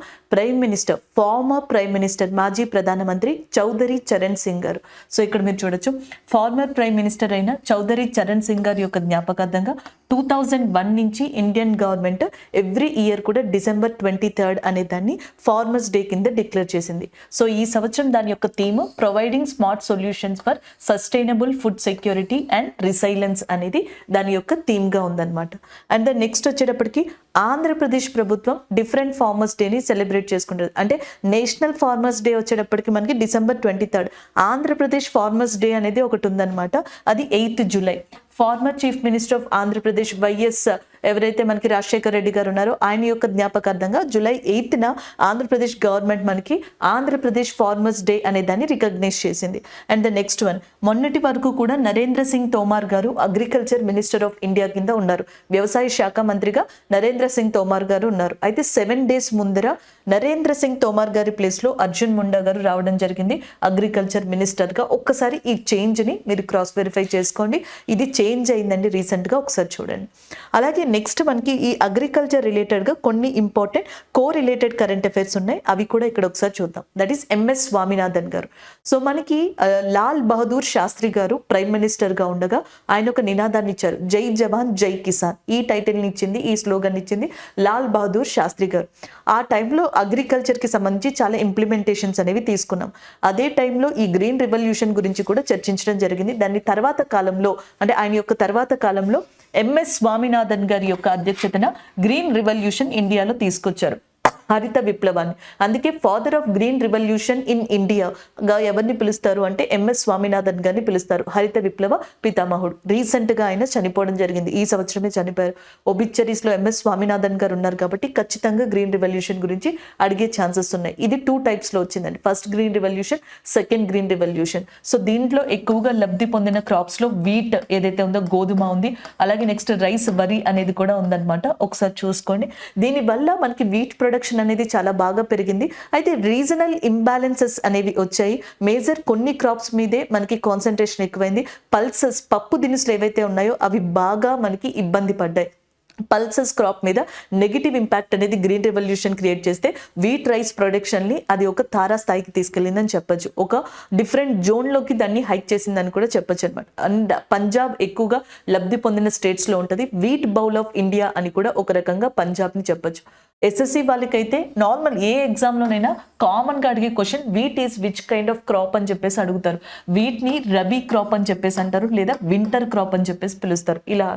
ఫార్మర్ ప్రైమ్ మినిస్టర్ మాజీ ప్రధానమంత్రి చౌదరి చరణ్ సింగ్ గారు. సో ఇక్కడ మీరు చూడొచ్చు, ఫార్మర్ ప్రైమ్ మినిస్టర్ అయిన చౌదరి చరణ్ సింగ్ గారి యొక్క జ్ఞాపకార్థంగా 2001 నుంచి ఇండియన్ గవర్నమెంట్ ఎవ్రీ ఇయర్ కూడా December 23rd అనే దాన్ని ఫార్మర్స్ డే కింద డిక్లేర్ చేసింది. సో ఈ సంవత్సరం దాని యొక్క theme providing smart solutions for sustainable food security and resilience అనేది దాని యొక్క థీమ్ గా ఉందన్నమాట. అండ్ నెక్స్ట్ వచ్చేటప్పటికి ఆంధ్రప్రదేశ్ ప్రభుత్వం డిఫరెంట్ ఫార్మర్స్ డేని సెలబ్రేట్ చేసుకుంటుంది. అంటే నేషనల్ ఫార్మర్స్ డే వచ్చేటప్పటికి మనకి December 23rd, Andhra Pradesh farmers day అనేది ఒకటి ఉందన్నమాట. అది 8th July. Former chief minister of Andhra Pradesh YS ఎవరైతే మనకి రాజశేఖర్ రెడ్డి గారు ఉన్నారో ఆయన యొక్క జ్ఞాపకార్థంగా July 8th ఆంధ్రప్రదేశ్ గవర్నమెంట్ మనకి ఆంధ్రప్రదేశ్ ఫార్మర్స్ డే అనే దాన్ని రికగ్నైజ్ చేసింది. అండ్ ద నెక్స్ట్ వన్, మొన్నటి వరకు కూడా నరేంద్ర సింగ్ తోమార్ గారు అగ్రికల్చర్ మినిస్టర్ ఆఫ్ ఇండియా కింద ఉన్నారు. వ్యవసాయ శాఖ మంత్రిగా నరేంద్ర సింగ్ తోమార్ గారు ఉన్నారు. అయితే 7 days ముందర నరేంద్ర సింగ్ తోమార్ గారి ప్లేస్ లో అర్జున్ ముండా గారు రావడం జరిగింది అగ్రికల్చర్ మినిస్టర్ గా. ఒక్కసారి ఈ చేంజ్ ని మీరు క్రాస్ వెరిఫై చేసుకోండి. ఇది చేంజ్ అయిందండి రీసెంట్ గా, ఒకసారి చూడండి. అలాగే నెక్స్ట్ మనకి ఈ అగ్రికల్చర్ రిలేటెడ్ గా కొన్ని ఇంపార్టెంట్ రిలేటెడ్ కరెంట్ అఫైర్స్ ఉన్నాయి. అవి కూడా ఇక్కడ ఒకసారి చూద్దాం. దట్ ఈస్ MS స్వామినాథన్ గారు. సో మనకి లాల్ బహదూర్ శాస్త్రి గారు ప్రైమ్ మినిస్టర్ గా ఉండగా ఆయన ఒక నినాదాన్ని ఇచ్చారు, జై జవాన్ జై కిసాన్. ఈ టైటిల్ ని ఇచ్చింది, ఈ స్లోగన్ ఇచ్చింది లాల్ బహదూర్ శాస్త్రి గారు. ఆ టైంలో అగ్రికల్చర్ కి సంబంధించి చాలా ఇంప్లిమెంటేషన్స్ అనేవి తీసుకున్నాం. అదే టైంలో ఈ గ్రీన్ రెవల్యూషన్ గురించి కూడా చర్చించడం జరిగింది. దాన్ని తర్వాత కాలంలో, అంటే ఆయన యొక్క తర్వాత కాలంలో MS స్వామినాథన్ గారి యొక్క అధ్యక్షతన గ్రీన్ రివల్యూషన్ ఇండియాలో తీసుకొచ్చారు. హరిత విప్లవాన్ని. అందుకే father of green revolution in ఇండియాగా ఎవరిని పిలుస్తారు అంటే ఎంఎస్ స్వామినాథన్ గారిని పిలుస్తారు. హరిత విప్లవ పితామహుడు. రీసెంట్ గా ఆయన చనిపోవడం జరిగింది, ఈ సంవత్సరమే చనిపోయారు. ఒబిచరీస్ లో ఎంఎస్ స్వామినాథన్ గారు ఉన్నారు కాబట్టి ఖచ్చితంగా గ్రీన్ రివల్యూషన్ గురించి అడిగే ఛాన్సెస్ ఉన్నాయి. ఇది 2 types లో వచ్చిందండి. First green revolution, second green revolution. So దీంట్లో ఎక్కువగా లబ్ధి పొందిన క్రాప్స్ లో వీట్ ఏదైతే ఉందో, గోధుమ ఉంది, అలాగే నెక్స్ట్ రైస్, వరి అనేది కూడా ఉందన్నమాట. ఒకసారి చూసుకోండి. దీనివల్ల మనకి వీట్ ప్రొడక్షన్ అనేది చాలా బాగా పెరిగింది. అయితే రీజనల్ ఇంబ్యాలెన్సెస్ అనేవి వచ్చాయి. మేజర్ కొన్ని క్రాప్స్ మీదే మనకి కాన్సన్ట్రేషన్ ఎక్కువైంది. పల్సెస్, పప్పు దినుసులు ఏవైతే ఉన్నాయో అవి బాగా మనకి ఇబ్బంది పడ్డాయి. పల్సెస్ క్రాప్ మీద నెగిటివ్ ఇంపాక్ట్ అనేది గ్రీన్ రెవల్యూషన్ క్రియేట్ చేస్తే వీట్ రైస్ ప్రొడక్షన్ని అది ఒక తారా స్థాయికి తీసుకెళ్ళిందని చెప్పొచ్చు. ఒక డిఫరెంట్ జోన్లోకి దాన్ని హైక్ చేసిందని కూడా చెప్పొచ్చు అనమాట. అండ్ పంజాబ్ ఎక్కువగా లబ్ధి పొందిన స్టేట్స్లో ఉంటుంది. వీట్ బౌల్ ఆఫ్ ఇండియా అని కూడా ఒక రకంగా పంజాబ్ని చెప్పొచ్చు. ఎస్ఎస్సి వాళ్ళకైతే నార్మల్ ఏ ఎగ్జామ్లోనైనా కామన్గా అడిగే question wheat is which kind of crop అని చెప్పేసి అడుగుతారు. వీట్ని రబీ క్రాప్ అని చెప్పేసి అంటారు, లేదా వింటర్ క్రాప్ అని చెప్పేసి పిలుస్తారు ఇలా.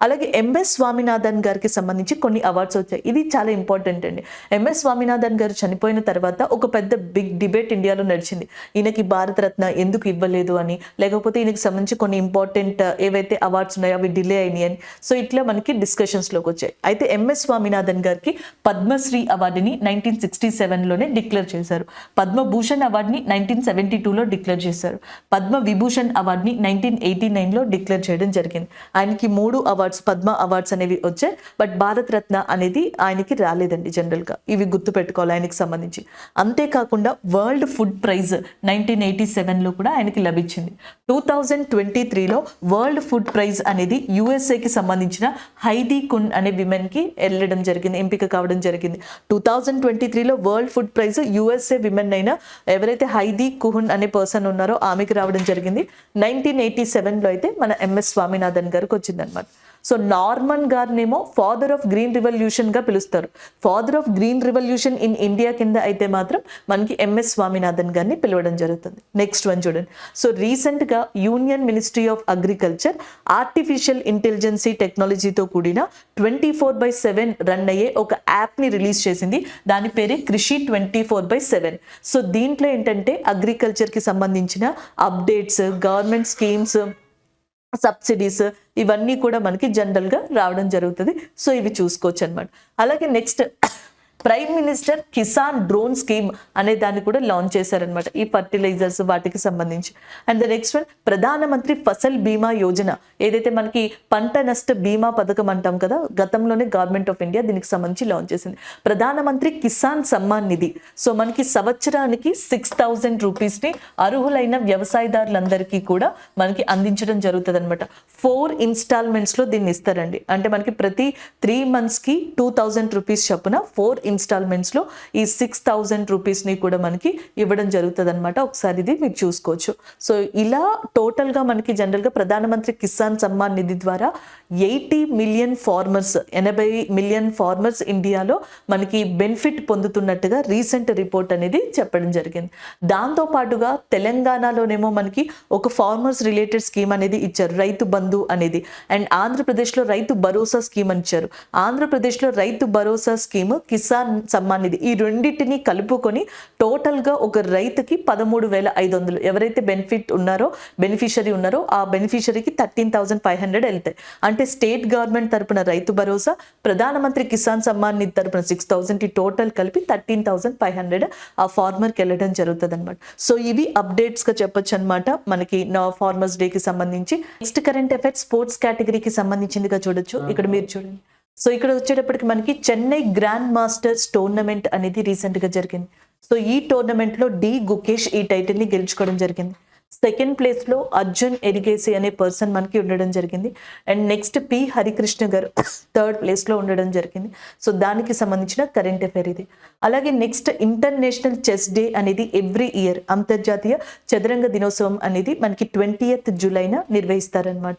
అలాగే ఎంఎస్ స్వామినాథన్ గారికి సంబంధించి కొన్ని అవార్డ్స్ వచ్చాయి. ఇది చాలా ఇంపార్టెంట్ అండి. ఎంఎస్ స్వామినాథన్ గారు చనిపోయిన తర్వాత ఒక పెద్ద బిగ్ డిబేట్ ఇండియాలో నడిచింది. ఈయనకి భారతరత్న ఎందుకు ఇవ్వలేదు అని, లేకపోతే ఈయనకి సంబంధించి కొన్ని ఇంపార్టెంట్ ఏవైతే అవార్డ్స్ ఉన్నాయో అవి డిలే అయినాయి అని. సో ఇట్లా మనకి డిస్కషన్స్లోకి వచ్చాయి. అయితే ఎంఎస్ స్వామినాథన్ గారికి పద్మశ్రీ అవార్డుని 1967లోనే డిక్లేర్ చేశారు. పద్మభూషణ్ అవార్డుని 1972లో డిక్లేర్ చేశారు. పద్మ విభూషణ్ అవార్డుని 1989లో డిక్లేర్ చేయడం జరిగింది. ఆయనకి 3 అవార్డ్స్, పద్మ అవార్డ్స్ అనేవి వచ్చాయి. బట్ భారత రత్న అనేది ఆయనకి రాలేదండి జనరల్గా. ఇవి గుర్తుపెట్టుకోవాలి ఆయనకి సంబంధించి. అంతేకాకుండా వరల్డ్ ఫుడ్ ప్రైజ్ 1987లో కూడా ఆయనకి లభించింది. 2023లో వరల్డ్ ఫుడ్ ప్రైజ్ అనేది యుఎస్ఏకి సంబంధించిన హైదీ కున్ అనే విమెన్కి వెళ్ళడం జరిగింది, ఎంపిక కావడం జరిగింది. 2023లో world food prize USA women అయిన ఎవరైతే హైదీ కుహన్ అనే పర్సన్ ఉన్నారో ఆమెకి రావడం జరిగింది. 1987లో అయితే మన ఎంఎస్ స్వామినాథన్ గారికి వచ్చిందనమాట. సో నార్మన్ గారినేమో ఫాదర్ ఆఫ్ గ్రీన్ రివల్యూషన్ గా పిలుస్తారు. Father of green revolution in India కింద అయితే మాత్రం మనకి ఎంఎస్ స్వామినాథన్ గారిని పిలవడం జరుగుతుంది. నెక్స్ట్ వన్ చూడండి. సో రీసెంట్ గా union ministry of agriculture artificial intelligence టెక్నాలజీతో కూడిన 24/7 రన్ అయ్యే ఒక యాప్ ని రిలీజ్ చేసింది. దాని పేరే కృషి 24/7. సో దీంట్లో ఏంటంటే అగ్రికల్చర్ కి సంబంధించిన అప్డేట్స్, గవర్నమెంట్ స్కీమ్స్, సబ్సిడీస్ ఇవన్నీ కూడా మనకి జనరల్గా రావడం జరుగుతుంది. సో ఇవి చూసుకోవచ్చు అనమాట. అలాగే next prime minister Kisan drone scheme అనే దాన్ని కూడా లాంచ్ చేశారనమాట, ఈ ఫర్టిలైజర్స్ వాటికి సంబంధించి. అండ్ ద నెక్స్ట్ వన్ ప్రధానమంత్రి ఫసల్ బీమా యోజన, ఏదైతే మనకి పంట నష్ట బీమా పథకం అంటాం కదా, గతంలోనే గవర్నమెంట్ ఆఫ్ ఇండియా దీనికి సంబంధించి లాంచ్ చేసింది. ప్రధానమంత్రి కిసాన్ సమ్మాన్ నిధి, సో మనకి సంవత్సరానికి 6,000 రూపీస్ని అర్హులైన వ్యవసాయదారులందరికీ కూడా మనకి అందించడం జరుగుతుంది అనమాట. 4 ఇన్స్టాల్మెంట్స్లో దీన్ని ఇస్తారండి. అంటే మనకి ప్రతి 3 monthsకి 2,000 రూపీస్ చొప్పున 4 ఇన్స్టాల్మెంట్స్లో ఈ 6,000 రూపీస్ని కూడా మనకి ఇవ్వడం జరుగుతుంది అనమాట. ఒకసారి ఇది మీరు చూసుకోవచ్చు. సో ఇలా టోటల్గా మనకి జనరల్గా ప్రధానమంత్రి కిసాన్ సమ్మాన్ నిధి ద్వారా 80 మిలియన్ ఫార్మర్స్, 80 మిలియన్ ఫార్మర్స్ ఇండియాలో మనకి బెనిఫిట్ పొందుతున్నట్టుగా రీసెంట్ రిపోర్ట్ అనేది చెప్పడం జరిగింది. దాంతోపాటుగా తెలంగాణలోనేమో మనకి ఒక ఫార్మర్స్ రిలేటెడ్ స్కీమ్ అనేది ఇచ్చారు, రైతు బంధు అనేది. అండ్ ఆంధ్రప్రదేశ్లో రైతు భరోసా స్కీమ్ అని ఇచ్చారు. ఆంధ్రప్రదేశ్లో రైతు భరోసా స్కీమ్, కిసాన్ సమ్మాన్ నిధి, ఈ రెండింటిని కలుపుకొని టోటల్గా ఒక రైతుకి 13,500 ఎవరైతే బెనిఫిషరీ ఉన్నారో ఆ బెనిఫిషరీకి 13,500 వెళ్తాయి. అంటే స్టేట్ గవర్నమెంట్ తరపున రైతు భరోసా, ప్రధానమంత్రి కిసాన్ సమ్మాన్ నిధి తరపున 6,000 టోటల్ కలిపి 13,500 ఆ ఫార్మర్కి వెళ్ళడం జరుగుతుంది అనమాట. సో ఇవి అప్డేట్స్గా చెప్పొచ్చు అనమాట మనకి ఫార్మర్స్ డేకి సంబంధించి. నెక్స్ట్ కరెంట్ అఫైర్స్ స్పోర్ట్స్ కేటగిరీకి సంబంధించిందిగా చూడొచ్చు. ఇక్కడ మీరు చూడండి. సో ఇక్కడ వచ్చేటప్పటికి మనకి చెన్నై గ్రాండ్ మాస్టర్స్ టోర్నమెంట్ అనేది రీసెంట్గా జరిగింది. సో ఈ టోర్నమెంట్లో డి గుకేష్ ఈ టైటిల్ని గెలుచుకోవడం జరిగింది. సెకండ్ ప్లేస్లో అర్జున్ ఎరిగేసి అనే పర్సన్ మనకి ఉండడం జరిగింది. అండ్ నెక్స్ట్ పి హరికృష్ణ గారు థర్డ్ ప్లేస్లో ఉండడం జరిగింది. సో దానికి సంబంధించిన కరెంట్ అఫైర్ ఇది. అలాగే నెక్స్ట్ ఇంటర్నేషనల్ చెస్ డే అనేది ఎవ్రీ ఇయర్, అంతర్జాతీయ చదరంగ దినోత్సవం అనేది మనకి 20th జూలైన నిర్వహిస్తారనమాట.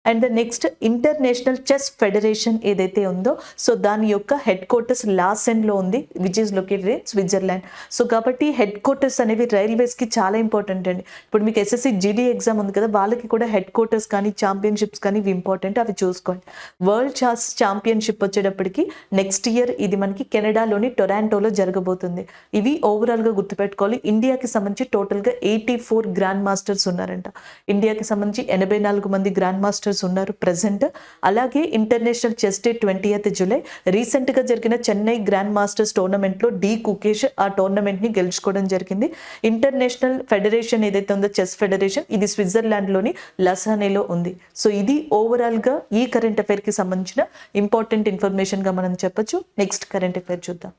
And the next international chess federation ఏదైతే ఉందో సో దాని యొక్క హెడ్ క్వార్టర్స్ లాసెన్లో ఉంది, which is located in Switzerland. So కాబట్టి హెడ్ క్వార్టర్స్ అనేవి రైల్వేస్కి చాలా ఇంపార్టెంట్ అండి. ఇప్పుడు మీకు ఎస్ఎస్సి జీడీ ఎగ్జామ్ ఉంది కదా, వాళ్ళకి కూడా హెడ్ క్వార్టర్స్ కానీ ఛాంపియన్షిప్స్ కానీ ఇవి ఇంపార్టెంట్, అవి చూసుకోండి. వరల్డ్ చెస్ ఛాంపియన్షిప్ వచ్చేటప్పటికి నెక్స్ట్ ఇయర్ ఇది మనకి కెనడాలోని టొరాంటోలో జరగబోతుంది. ఇవి ఓవరాల్గా గుర్తుపెట్టుకోవాలి. ఇండియాకి సంబంధించి టోటల్గా 84 గ్రాండ్ మాస్టర్స్ ఉన్నారంట. ఇండియాకి సంబంధించి 84 మంది గ్రాండ్ మాస్టర్స్ ఉన్నారు ప్రెసెంట్. అలాగే international chess day 20th July రీసెంట్గా జరిగిన చెన్నై గ్రాండ్ మాస్టర్స్ టోర్నమెంట్లో డి కుకేష్ ఆ టోర్నమెంట్ని గెలుచుకోవడం జరిగింది. ఇంటర్నేషనల్ ఫెడరేషన్ ఏదైతే ఉందో చెస్ ఫెడరేషన్, ఇది స్విట్జర్లాండ్లోని లసానేలో ఉంది. సో ఇది ఓవరాల్గా ఈ కరెంట్ అఫైర్కి సంబంధించిన ఇంపార్టెంట్ ఇన్ఫర్మేషన్గా మనం చెప్పొచ్చు. నెక్స్ట్ కరెంట్ అఫైర్ చూద్దాం.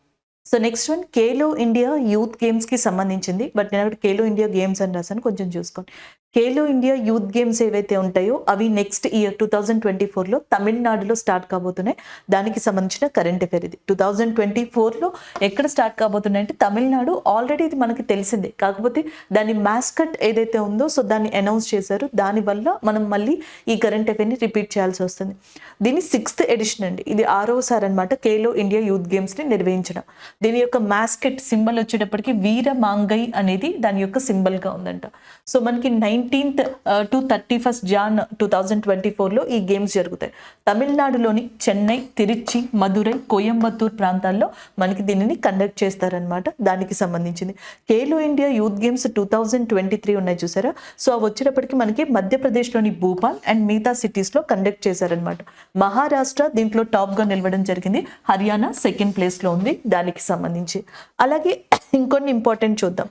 So next one Khelo India youth గేమ్స్కి సంబంధించింది. బట్ నేను అక్కడ ఖేలో ఇండియా గేమ్స్ అని రాశాను, కొంచెం చూసుకోండి. ఖేలో ఇండియా యూత్ గేమ్స్ ఏవైతే ఉంటాయో అవి నెక్స్ట్ ఇయర్ 2024లో తమిళనాడులో స్టార్ట్ కాబోతున్నాయి. దానికి సంబంధించిన కరెంట్ అఫైర్ ఇది. 2024లో ఎక్కడ స్టార్ట్ కాబోతున్నాయి అంటే తమిళనాడు. ఆల్రెడీ ఇది మనకి తెలిసిందే, కాకపోతే దాని మాస్కట్ ఏదైతే ఉందో సో దాన్ని అనౌన్స్ చేశారు. దానివల్ల మనం మళ్ళీ ఈ కరెంట్ అఫైర్ని రిపీట్ చేయాల్సి వస్తుంది. దీని 6th ఎడిషన్ అండి, ఇది 6వసారి అనమాట ఖేలో ఇండియా యూత్ గేమ్స్ని నిర్వహించడం. దీని యొక్క మాస్కెట్ సింబల్ వచ్చేటప్పటికి వీర మాంగై అనేది దాని యొక్క సింబల్గా ఉందంట. సో మనకి 19th to 31st Jan 2024లో ఈ గేమ్స్ జరుగుతాయి. తమిళనాడులోని చెన్నై, తిరుచి, మదురై, కోయంబత్తూర్ ప్రాంతాల్లో మనకి దీనిని కండక్ట్ చేస్తారనమాట. దానికి సంబంధించింది ఖేలో ఇండియా యూత్ గేమ్స్ 2023 ఉన్నాయి చూసారా. సో అవి వచ్చేటప్పటికి మనకి మధ్యప్రదేశ్లోని భూపాల్ అండ్ మిగతా సిటీస్లో కండక్ట్ చేశారనమాట. మహారాష్ట్ర దీంట్లో టాప్గా నిలవడం జరిగింది, హర్యానా సెకండ్ ప్లేస్లో ఉంది దానికి సంబంధించి. అలాగే ఇంకొన్ని ఇంపార్టెంట్ చూద్దాం.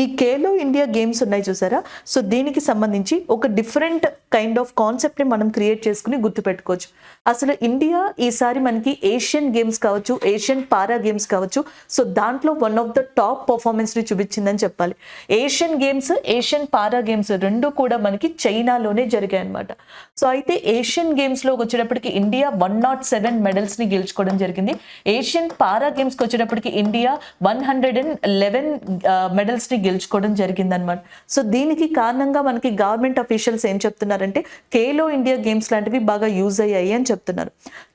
ఈ ఖేలో ఇండియా గేమ్స్ ఉన్నాయి చూసారా. సో దీనికి సంబంధించి ఒక డిఫరెంట్ కైండ్ ఆఫ్ కాన్సెప్ట్ని మనం క్రియేట్ చేసుకుని గుర్తుపెట్టుకోవచ్చు. అసలు ఇండియా ఈసారి మనకి ఏషియన్ గేమ్స్ కావచ్చు, ఏషియన్ పారా గేమ్స్ కావచ్చు, సో దాంట్లో వన్ ఆఫ్ ద టాప్ పర్ఫార్మెన్స్ని చూపించిందని చెప్పాలి. ఏషియన్ గేమ్స్, ఏషియన్ పారా గేమ్స్ రెండు కూడా మనకి చైనాలోనే జరిగాయి అనమాట. సో అయితే ఏషియన్ గేమ్స్లో వచ్చేటప్పటికి ఇండియా 107 మెడల్స్ని గెలుచుకోవడం జరిగింది. ఏషియన్ పారా గేమ్స్కి వచ్చేటప్పటికి ఇండియా 111 మెడల్స్ని గెలుచుకోవడం జరిగిందనమాట. సో దీనికి కారణంగా మనకి గవర్నమెంట్ అఫీషియల్స్ ఏం చెప్తున్నారంటే ఖేలో ఇండియా గేమ్స్ లాంటివి బాగా యూజ్ అయ్యాయి అని చెప్తున్నారు.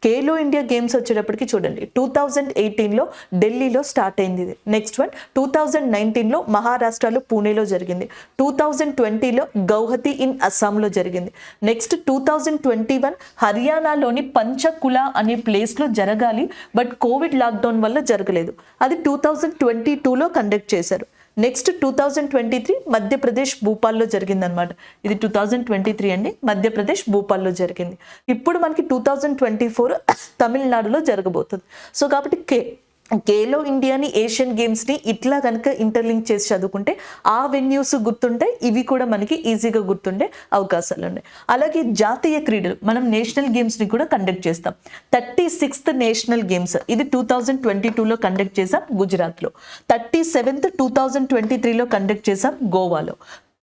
ఖేలో ఇండియా గేమ్స్ వచ్చేటప్పటికి చూడండి 2018లో ఢిల్లీలో స్టార్ట్ అయింది ఇది. నెక్స్ట్ వన్ 2019లో మహారాష్ట్రలో పూణేలో జరిగింది. 2020లో గౌహతి ఇన్ అస్సాంలో జరిగింది. నెక్స్ట్ 2021 హర్యానాలోని పంచకులా అనే ప్లేస్లో జరగాలి, బట్ కోవిడ్ లాక్డౌన్ వల్ల జరగలేదు. అది 2022లో కండక్ట్ చేశారు. నెక్స్ట్ 2023 మధ్యప్రదేశ్ భూపాల్లో జరిగిందనమాట. ఇది 2023 అండి, మధ్యప్రదేశ్ భూపాల్లో జరిగింది. ఇప్పుడు మనకి 2024 తమిళనాడులో జరగబోతుంది. సో కాబట్టి ఖేలో ఇండియాని, ఏషియన్ గేమ్స్ని ఇట్లా కనుక ఇంటర్లింక్ చేసి చదువుకుంటే ఆ వెన్యూస్ గుర్తుంటాయి, ఇవి కూడా మనకి ఈజీగా గుర్తుండే అవకాశాలు ఉన్నాయి. అలాగే జాతీయ క్రీడలు, మనం నేషనల్ గేమ్స్ని కూడా కండక్ట్ చేస్తాం. 36th నేషనల్ గేమ్స్ ఇది 2022లో కండక్ట్ చేసాం గుజరాత్లో. 37th 2023లో కండక్ట్ చేసాం గోవాలో.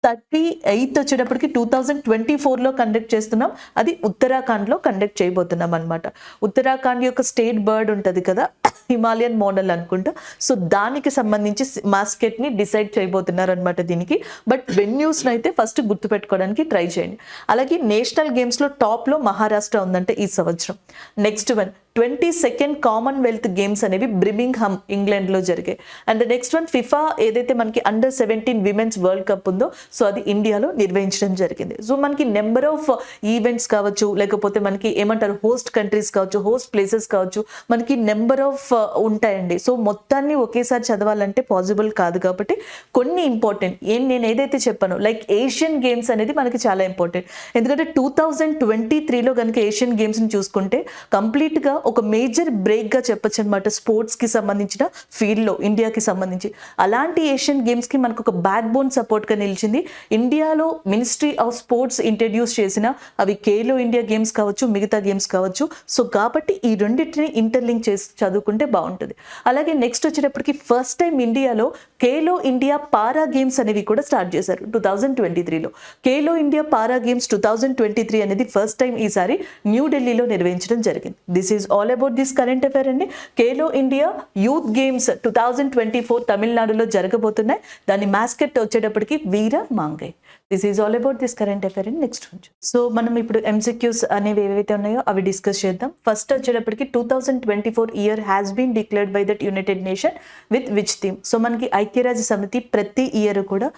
38th వచ్చేటప్పటికి 2024లో కండక్ట్ చేస్తున్నాం, అది ఉత్తరాఖండ్లో కండక్ట్ చేయబోతున్నాం అనమాట. ఉత్తరాఖండ్ యొక్క స్టేట్ బర్డ్ ఉంటుంది కదా, హిమాలయన్ మోడల్ అనుకుంటా. సో దానికి సంబంధించి మాస్కెట్ని డిసైడ్ చేయబోతున్నారు అనమాట దీనికి. బట్ వెన్యూస్ని అయితే ఫస్ట్ గుర్తుపెట్టుకోవడానికి ట్రై చేయండి. అలాగే నేషనల్ గేమ్స్లో టాప్లో మహారాష్ట్ర ఉందంటే ఈ సంవత్సరం. Next one 22nd Commonwealth games అనేవి బ్రిమింగ్హామ్ ఇంగ్లాండ్లో జరిగాయి. అండ్ నెక్స్ట్ వన్ ఫిఫా ఏదైతే మనకి అండర్-17 విమెన్స్ వరల్డ్ కప్ ఉందో సో అది ఇండియాలో నిర్వహించడం జరిగింది. సో మనకి నెంబర్ ఆఫ్ ఈవెంట్స్ కావచ్చు, లేకపోతే మనకి ఏమంటారు హోస్ట్ కంట్రీస్ కావచ్చు, హోస్ట్ ప్లేసెస్ కావచ్చు, మనకి నెంబర్ ఆఫ్ ఉంటాయండి. సో మొత్తాన్ని ఒకేసారి చదవాలంటే పాసిబుల్ కాదు, కాబట్టి కొన్ని ఇంపార్టెంట్ నేను ఏదైతే చెప్పానో లైక్ ఏషియన్ గేమ్స్ అనేది మనకి చాలా ఇంపార్టెంట్. ఎందుకంటే 2023లో కనుక ఏషియన్ గేమ్స్ని చూసుకుంటే కంప్లీట్గా ఒక మేజర్ బ్రేక్గా చెప్పొచ్చు అనమాట స్పోర్ట్స్కి సంబంధించిన ఫీల్డ్లో ఇండియాకి సంబంధించి. అలాంటి ఏషియన్ గేమ్స్కి మనకు ఒక బ్యాక్ బోన్ సపోర్ట్గా నిలిచింది. ఇండియాలో మినిస్ట్రీ ఆఫ్ స్పోర్ట్స్ ఇంట్రడ్యూస్ చేసిన అవి ఖేలో ఇండియా గేమ్స్ కావచ్చు, మిగతా గేమ్స్ కావచ్చు. సో కాబట్టి ఈ రెండింటిని ఇంటర్లింక్ చేసి చదువుకుంటే బాగుంటుంది. అలాగే నెక్స్ట్ వచ్చేటప్పటికి ఫస్ట్ టైం ఇండియాలో ఖేలో ఇండియా పారా గేమ్స్ అనేవి కూడా స్టార్ట్ చేశారు 2023లో. ఖేలో ఇండియా పారా గేమ్స్ 2023 అనేది ఫస్ట్ టైం ఈసారి న్యూఢిల్లీలో నిర్వహించడం జరిగింది. This is all about this current affair అండి. ఖేలో ఇండియా యూత్ గేమ్స్ 2024 తమిళనాడులో జరగబోతున్నాయి. దాని మాస్కెట్ వచ్చేటప్పటికి Veera Mangai. This is all about this current affair and next నుంచి. సో మనం ఇప్పుడు MCQs అనేవి ఏవైతే ఉన్నాయో అవి డిస్కస్ చేద్దాం. ఫస్ట్ వచ్చేటప్పటికి 2024 year has been declared by that United Nation with which theme. So మనకి ఐక్యరాజ్య సమితి ప్రతి ఇయర్ కూడా